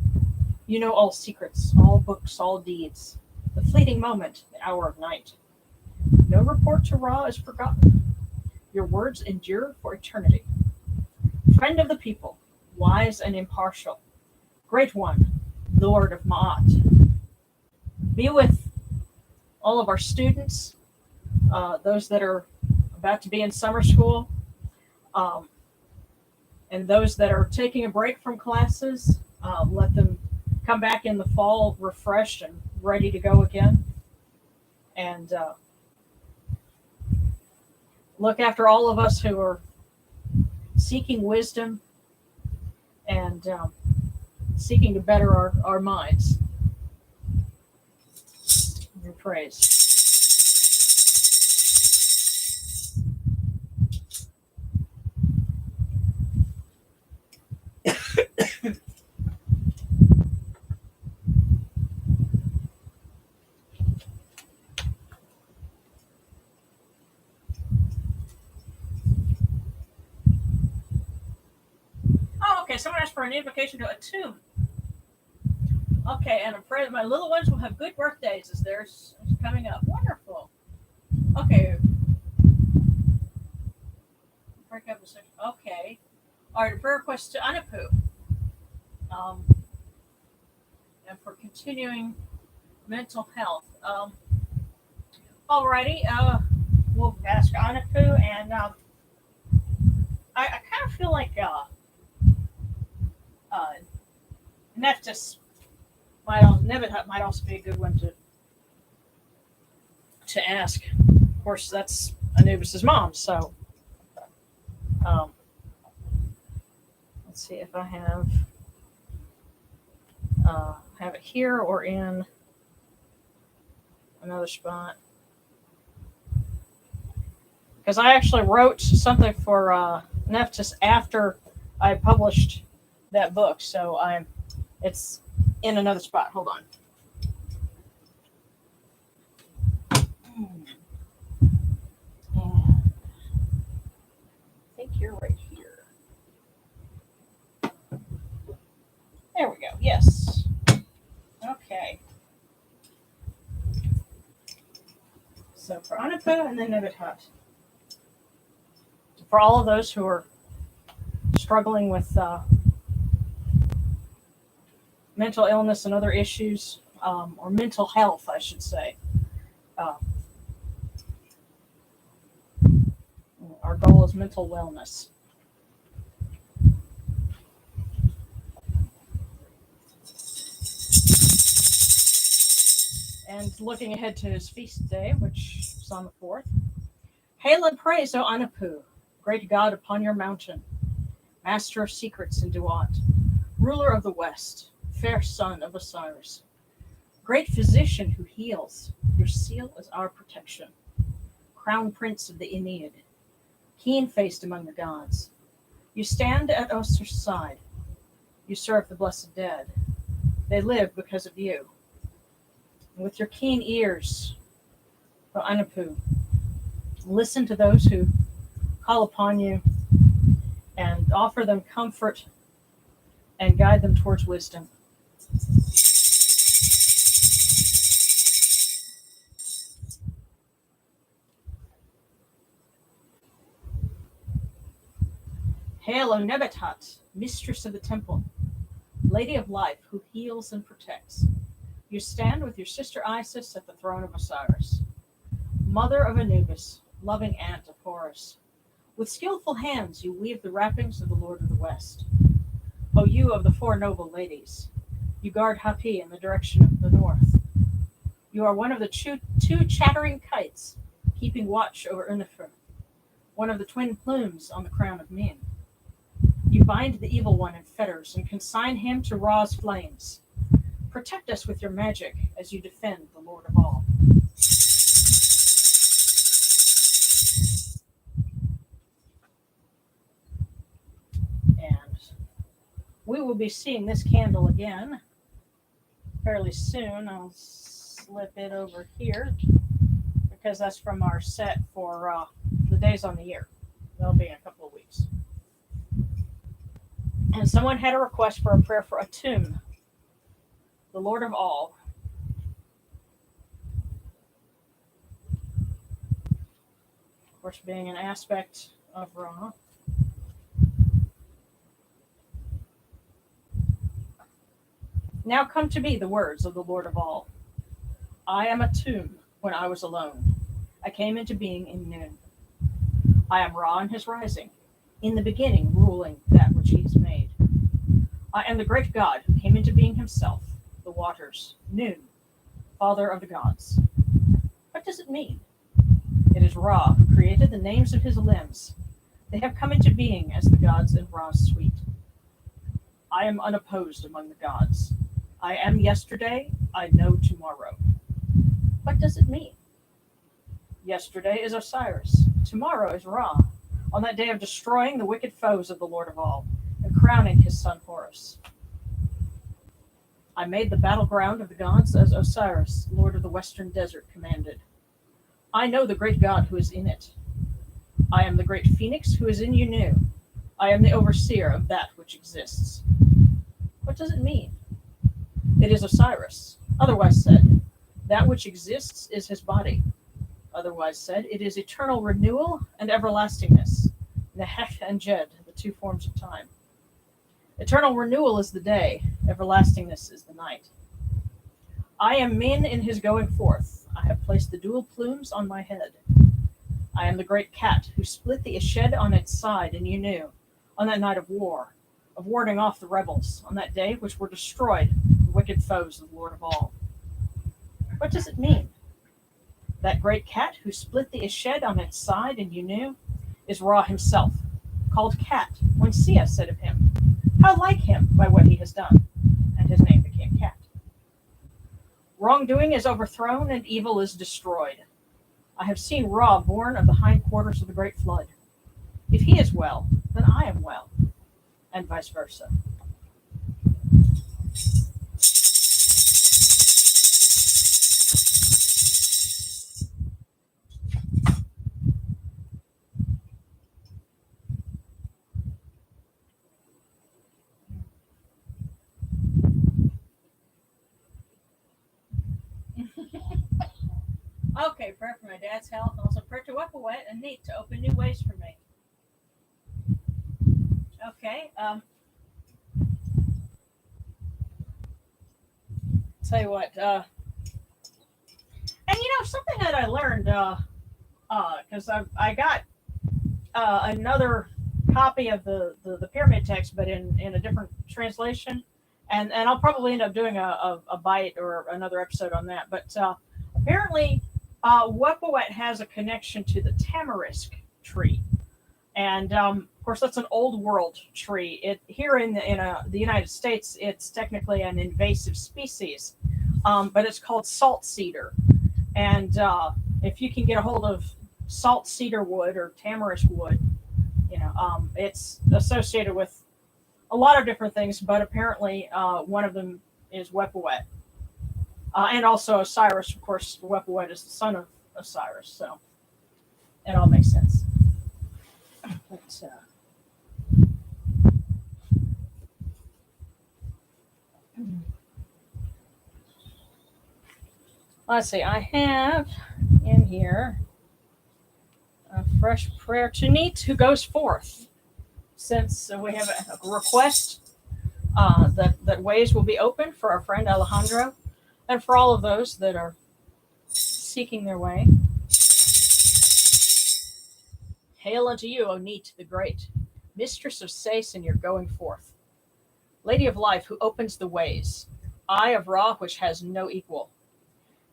You know all secrets, all books, all deeds, the fleeting moment, the hour of night. No report to Ra is forgotten. Your words endure for eternity. Friend of the people, wise and impartial, great one, Lord of Ma'at. Be with all of our students, those that are about to be in summer school, and those that are taking a break from classes. Let them come back in the fall refreshed and ready to go again. And look after all of us who are seeking wisdom and seeking to better our minds. Your praise. Oh, okay. Someone asked for an invocation to a tomb. Okay, and I'm afraid that my little ones will have good birthdays as theirs is coming up. Wonderful. Okay. Break up a second. Okay. All right, a prayer request to Anapu. And for continuing mental health. Alrighty, we'll ask Anapu, and I kind of feel like Nephthys Nebuchadnezzar might also be a good one to ask. Of course, that's Anubis's mom, so let's see if I have it here or in another spot. Because I actually wrote something for Nephthys after I published that book, so it's in another spot. Hold on. And I think you're right here. There we go. Yes. Okay. So for Anapu and then Nebuchadnezzar. For all of those who are struggling with mental illness and other issues, or mental health, I should say. Our goal is mental wellness. And looking ahead to his feast day, which is on the 4th. Hail and praise, O Anapu, great God upon your mountain, master of secrets in Duat, ruler of the west, fair son of Osiris, great physician who heals, your seal is our protection, crown prince of the Aeneid, keen-faced among the gods. You stand at Oster's side. You serve the blessed dead. They live because of you. And with your keen ears, O Anapu, listen to those who call upon you and offer them comfort and guide them towards wisdom. Hail, O Nebatat, mistress of the temple, lady of life who heals and protects. You stand with your sister Isis at the throne of Osiris, mother of Anubis, loving aunt of Horus. With skillful hands you weave the wrappings of the Lord of the West. O you of the four noble ladies, you guard Hapi in the direction of the north. You are one of the two chattering kites, keeping watch over Unifer, one of the twin plumes on the crown of Min. You bind the evil one in fetters and consign him to Ra's flames. Protect us with your magic as you defend the Lord of all. And we will be seeing this candle again fairly soon. I'll slip it over here because that's from our set for the days on the year. That'll be in a couple of weeks. And someone had a request for a prayer for Atum, the Lord of all. Of course, being an aspect of Ra. Now come to me the words of the Lord of all. I am Atum when I was alone. I came into being in noon. I am Ra in his rising, in the beginning ruling that which he has made. I am the great God who came into being himself, the waters, noon, father of the gods. What does it mean? It is Ra who created the names of his limbs. They have come into being as the gods in Ra's suite. I am unopposed among the gods. I am yesterday, I know tomorrow. What does it mean? Yesterday is Osiris, tomorrow is Ra, on that day of destroying the wicked foes of the Lord of all, and crowning his son Horus. I made the battleground of the gods as Osiris, Lord of the Western Desert, commanded. I know the great God who is in it. I am the great Phoenix who is in Unu. I am the overseer of that which exists. What does it mean? It is Osiris. Otherwise said, that which exists is his body. Otherwise said, it is eternal renewal and everlastingness. Nehech and Jed, the two forms of time. Eternal renewal is the day, everlastingness is the night. I am Min in his going forth. I have placed the dual plumes on my head. I am the great cat who split the Eshed on its side in Unu, on that night of war, of warding off the rebels, on that day which were destroyed, the wicked foes of the Lord of all. What does it mean? That great cat who split the Eshed on its side in Unu is Ra himself, called Cat, when Sia said of him, how like him by what he has done, and his name became Cat. Wrongdoing is overthrown and evil is destroyed. I have seen Ra born of the hindquarters of the great flood. If he is well, then I am well, and vice versa. Okay, prayer for my dad's health, and also prayer to Wepawet and Neat to open new ways for me. Okay, tell you what, and something that I learned, because I got another copy of the pyramid text, but in a different translation, and I'll probably end up doing a bite or another episode on that, but apparently Wepawet has a connection to the tamarisk tree, and of course that's an old world tree. It here in the United States, it's technically an invasive species, but it's called salt cedar, and if you can get a hold of salt cedar wood or tamarisk wood, it's associated with a lot of different things, but apparently one of them is Wepawet. And also Osiris, of course, Wepawet is the son of Osiris, so it all makes sense. But, Let's see, I have in here a fresh prayer to Neat, who goes forth. Since we have a request that ways will be open for our friend Alejandro and for all of those that are seeking their way. Hail unto you, O Neat the Great, mistress of Sais in your going forth, lady of life who opens the ways, eye of Ra which has no equal.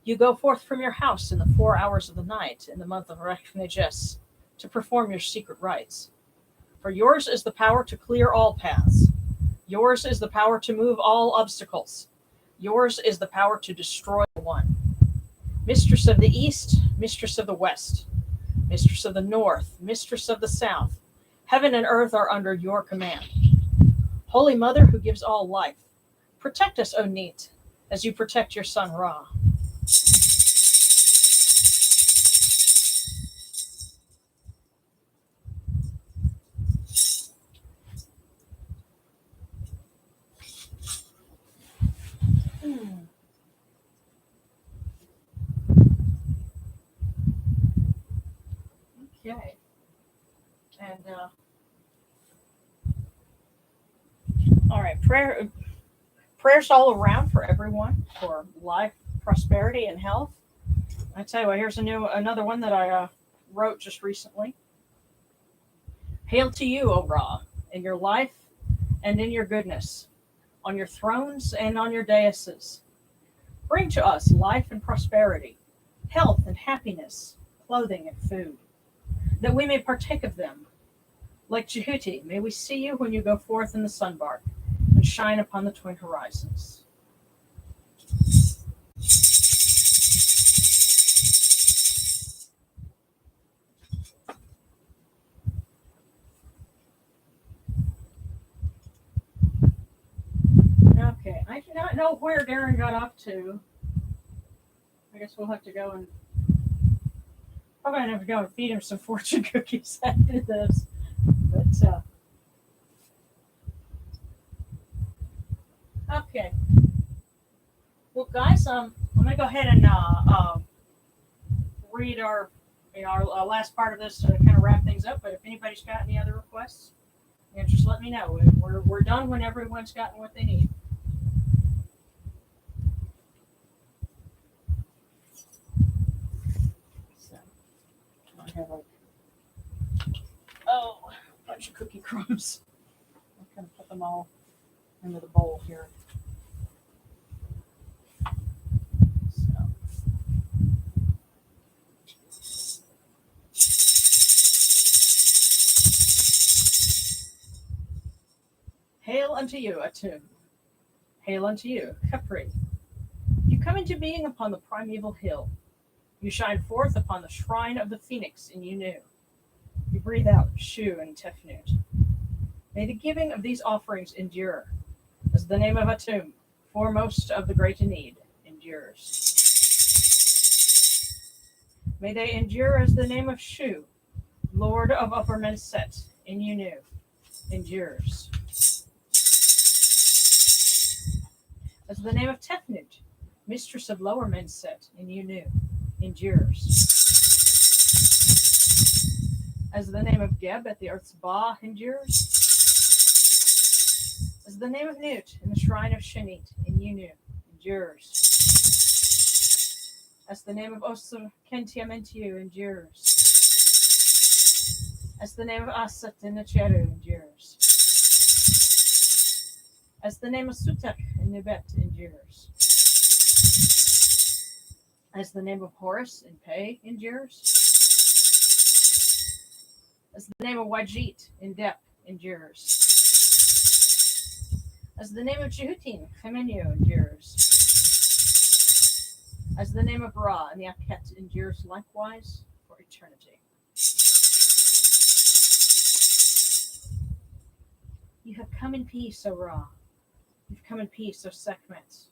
You go forth from your house in the 4 hours of the night in the month of Reknejes to perform your secret rites. For yours is the power to clear all paths. Yours is the power to move all obstacles. Yours is the power to destroy one. Mistress of the East, mistress of the West, mistress of the North, mistress of the South, heaven and earth are under your command. Holy Mother who gives all life, protect us, O Neat, as you protect your son Ra. Okay. And all right, prayers all around for everyone for life, prosperity, and health. I tell you what, here's another one that I wrote just recently. Hail to you, O Ra, in your life and in your goodness, on your thrones and on your daises. Bring to us life and prosperity, health and happiness, clothing and food, that we may partake of them. Like Jehuti, may we see you when you go forth in the sunbark and shine upon the twin horizons. Okay, I do not know where Darren got up to. I guess we'll have to go and probably have to go and feed him some fortune cookies after this. But okay. Well, guys, I'm gonna go ahead and read our our last part of this to kind of wrap things up. But if anybody's got any other requests, just let me know. We're done when everyone's gotten what they need. So I have like a bunch of cookie crumbs. I'm gonna put them all into the bowl here. Hail unto you, Atum. Hail unto you, Capri. You come into being upon the primeval hill. You shine forth upon the shrine of the phoenix in Unu. You breathe out Shu and Tefnut. May the giving of these offerings endure, as the name of Atum, foremost of the great in need, endures. May they endure as the name of Shu, Lord of Upper Menset in Unu, endures. As the name of Tefnut, mistress of Lower Menset in Unu, endures. As the name of Geb at the Earth's Ba endures. As the name of Nut in the shrine of Shanit in Unu endures. As the name of Osir Kentiamentiu endures. As the name of Asat in the Cheru endures. As the name of Sutek in Nubet endures. As the name of Horus in Pei endures. As the name of Wajit in Dep endures. As the name of Jehutin, Chemenu endures. As the name of Ra and the Aket endures likewise for eternity. You have come in peace, O Ra. You've come in peace, O Sekhmet,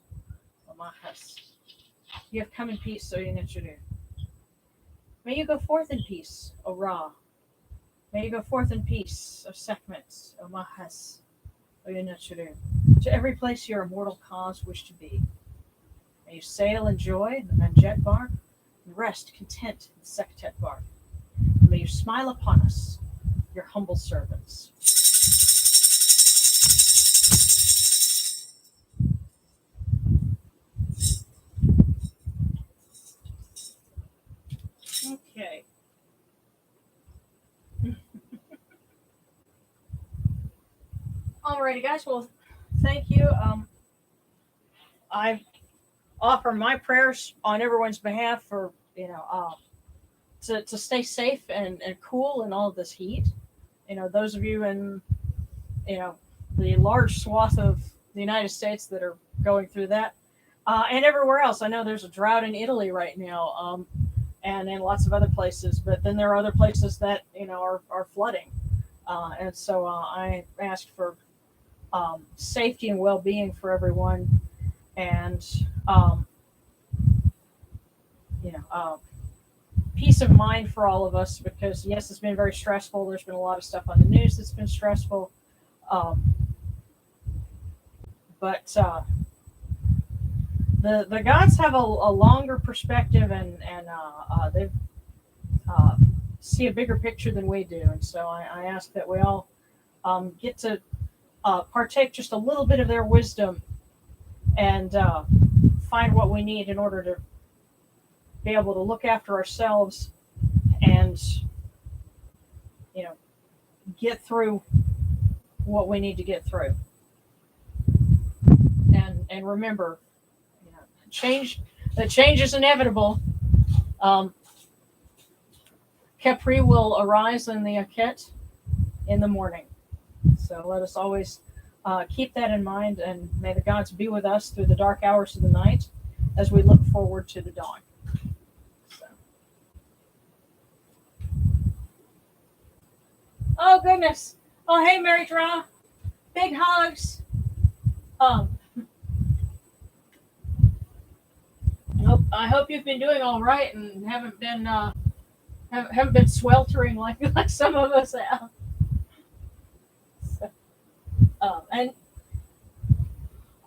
O Mahas. You have come in peace, O Yenichiru. May you go forth in peace, O Ra. May you go forth in peace, O Sekhmet, O Mahas, O Yenichiru, to every place your immortal cause wish to be. May you sail in joy in the Manjet bark, and rest content in the Sektet bark. And may you smile upon us, your humble servants. Okay. Alrighty, guys. Well, thank you. I offer my prayers on everyone's behalf for to stay safe and cool in all of this heat. Those of you in the large swath of the United States that are going through that, and everywhere else. I know there's a drought in Italy right now, and in lots of other places. But then there are other places that are flooding, and so I asked for safety and well-being for everyone, and peace of mind for all of us, because yes, it's been very stressful. There's been a lot of stuff on the news that's been stressful, but the gods have a longer perspective, and they see a bigger picture than we do, and so I ask that we all get to partake just a little bit of their wisdom and find what we need in order to be able to look after ourselves and get through what we need to get through. And remember, change is inevitable. Khepri will arise in the Akhet in the morning. So let us always keep that in mind, and may the gods be with us through the dark hours of the night as we look forward to the dawn. So. Oh, goodness. Oh, hey, Mary Dra. Big hugs. I hope you've been doing all right and haven't been sweltering like some of us have. So, and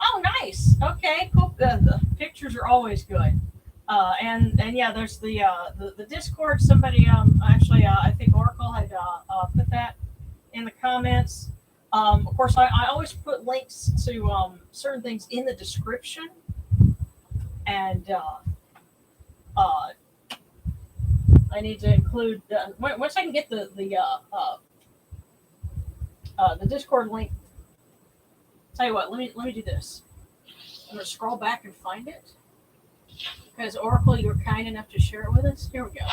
oh, nice. Okay, cool. The pictures are always good. And yeah, there's the Discord. Somebody actually I think Oracle had put that in the comments. Of course, I always put links to certain things in the description, and I need to include once I can get the Discord link. Tell you what, let me do this. I'm gonna scroll back and find it, because Oracle, you were kind enough to share it with us. Here we go.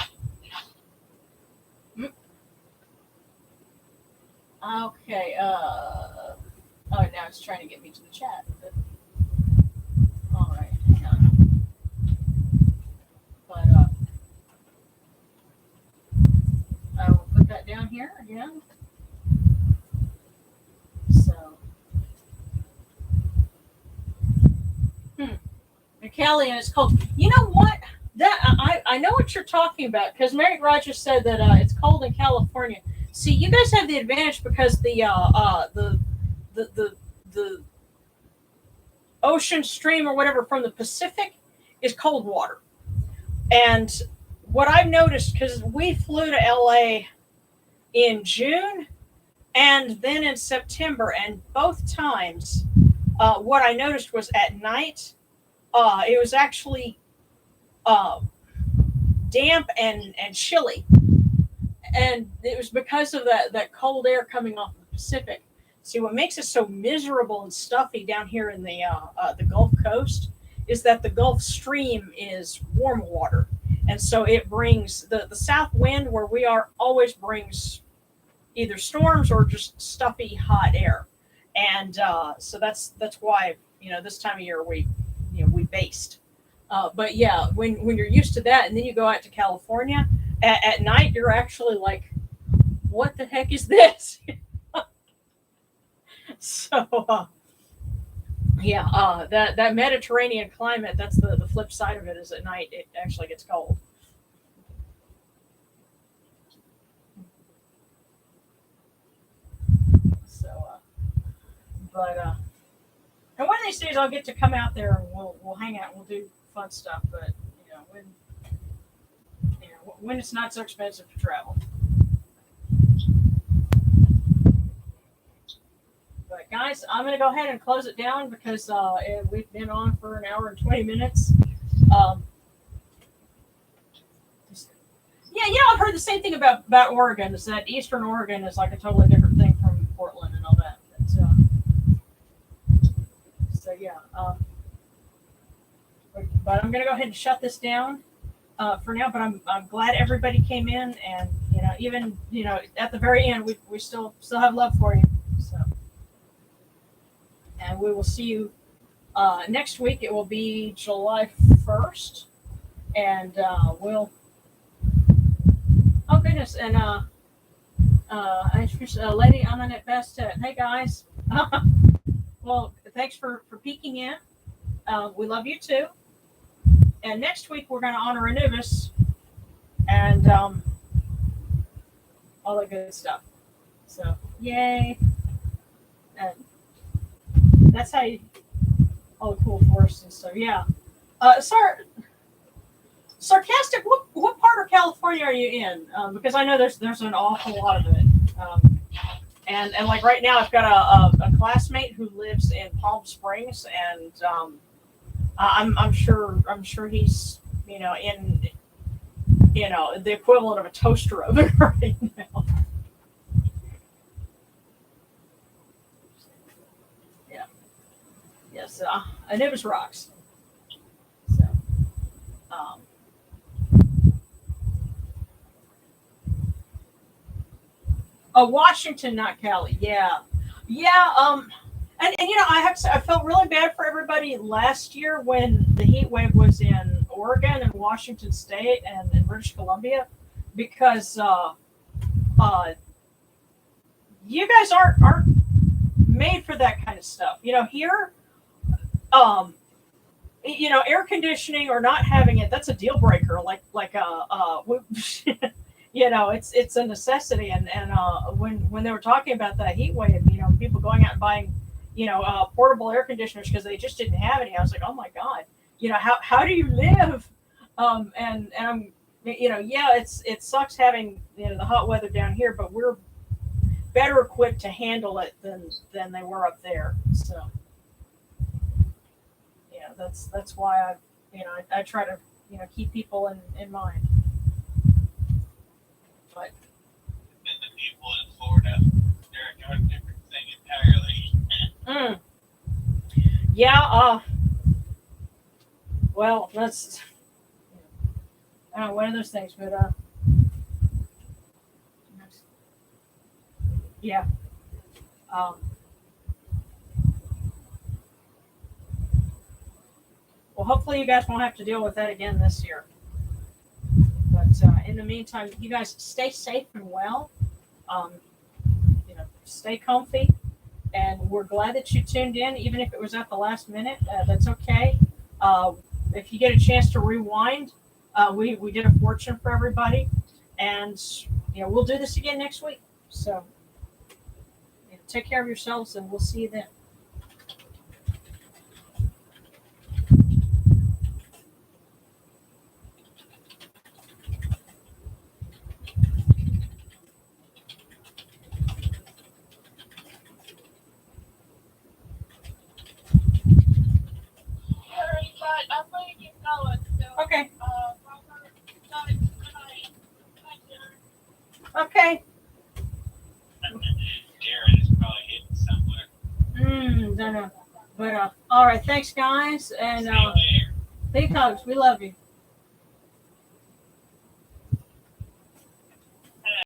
Okay. Oh, now it's trying to get me to the chat. But, all right. Hang on. But I will put that down here again. So. McCallie, and it's cold. You know what? That I know what you're talking about, because Mary Rogers said that it's cold in California. See, you guys have the advantage because the ocean stream or whatever from the Pacific is cold water. And what I've noticed, because we flew to LA in June and then in September, and both times what I noticed was at night it was actually damp and chilly. And it was because of that cold air coming off the Pacific. See, what makes it so miserable and stuffy down here in the Gulf Coast is that the Gulf Stream is warm water. And so it brings the south wind where we are always brings either storms or just stuffy hot air. And so that's why, this time of year we based. But yeah, when you're used to that and then you go out to California, at night, you're actually like, what the heck is this? So, that Mediterranean climate, that's the flip side of it, is at night it actually gets cold. So, and one of these days I'll get to come out there and we'll hang out and we'll do fun stuff. But when it's not so expensive to travel. But guys, I'm going to go ahead and close it down because we've been on for an hour and 20 minutes. Yeah, I've heard the same thing about Oregon. Is that Eastern Oregon is like a totally different thing from Portland and all that. So yeah. But I'm going to go ahead and shut this down for now. But I'm glad everybody came in, and even at the very end, we still have love for you. So, and we will see you next week. It will be July 1st, and we'll. Oh goodness, and Lady Amanette Bastet. Hey guys. Well, thanks for peeking in. We love you too. And next week we're going to honor Anubis and all that good stuff. So yay! And that's how you all the cool forests and stuff. Yeah. Sarcastic. What part of California are you in? Because I know there's an awful lot of it. And like right now, I've got a classmate who lives in Palm Springs, and I'm sure he's in the equivalent of a toaster oven right now. Yeah. Yes. Anubis rocks. So. Washington, not Cali. Yeah. And I felt really bad for everybody last year when the heat wave was in Oregon and Washington State and in British Columbia, because you guys aren't made for that kind of stuff. Here, air conditioning or not having it, that's a deal breaker. It's a necessity. And when they were talking about that heat wave, people going out and buying, portable air conditioners because they just didn't have any. I was like, oh my God, how do you live? And I'm, it sucks having, the hot weather down here, but we're better equipped to handle it than they were up there. So, that's why I try to, keep people in mind. But the people in Florida, they're a different thing entirely. Yeah. Well, that's one of those things, but yeah. Well, hopefully you guys won't have to deal with that again this year. But in the meantime, you guys stay safe and well. Stay comfy. And we're glad that you tuned in, even if it was at the last minute. That's okay. If you get a chance to rewind, we did a fortune for everybody. And, we'll do this again next week. So, take care of yourselves, and we'll see you then. Okay. Okay. Darren is probably hidden somewhere. Don't know. But all right, thanks guys, and See you later. big hugs. We love you.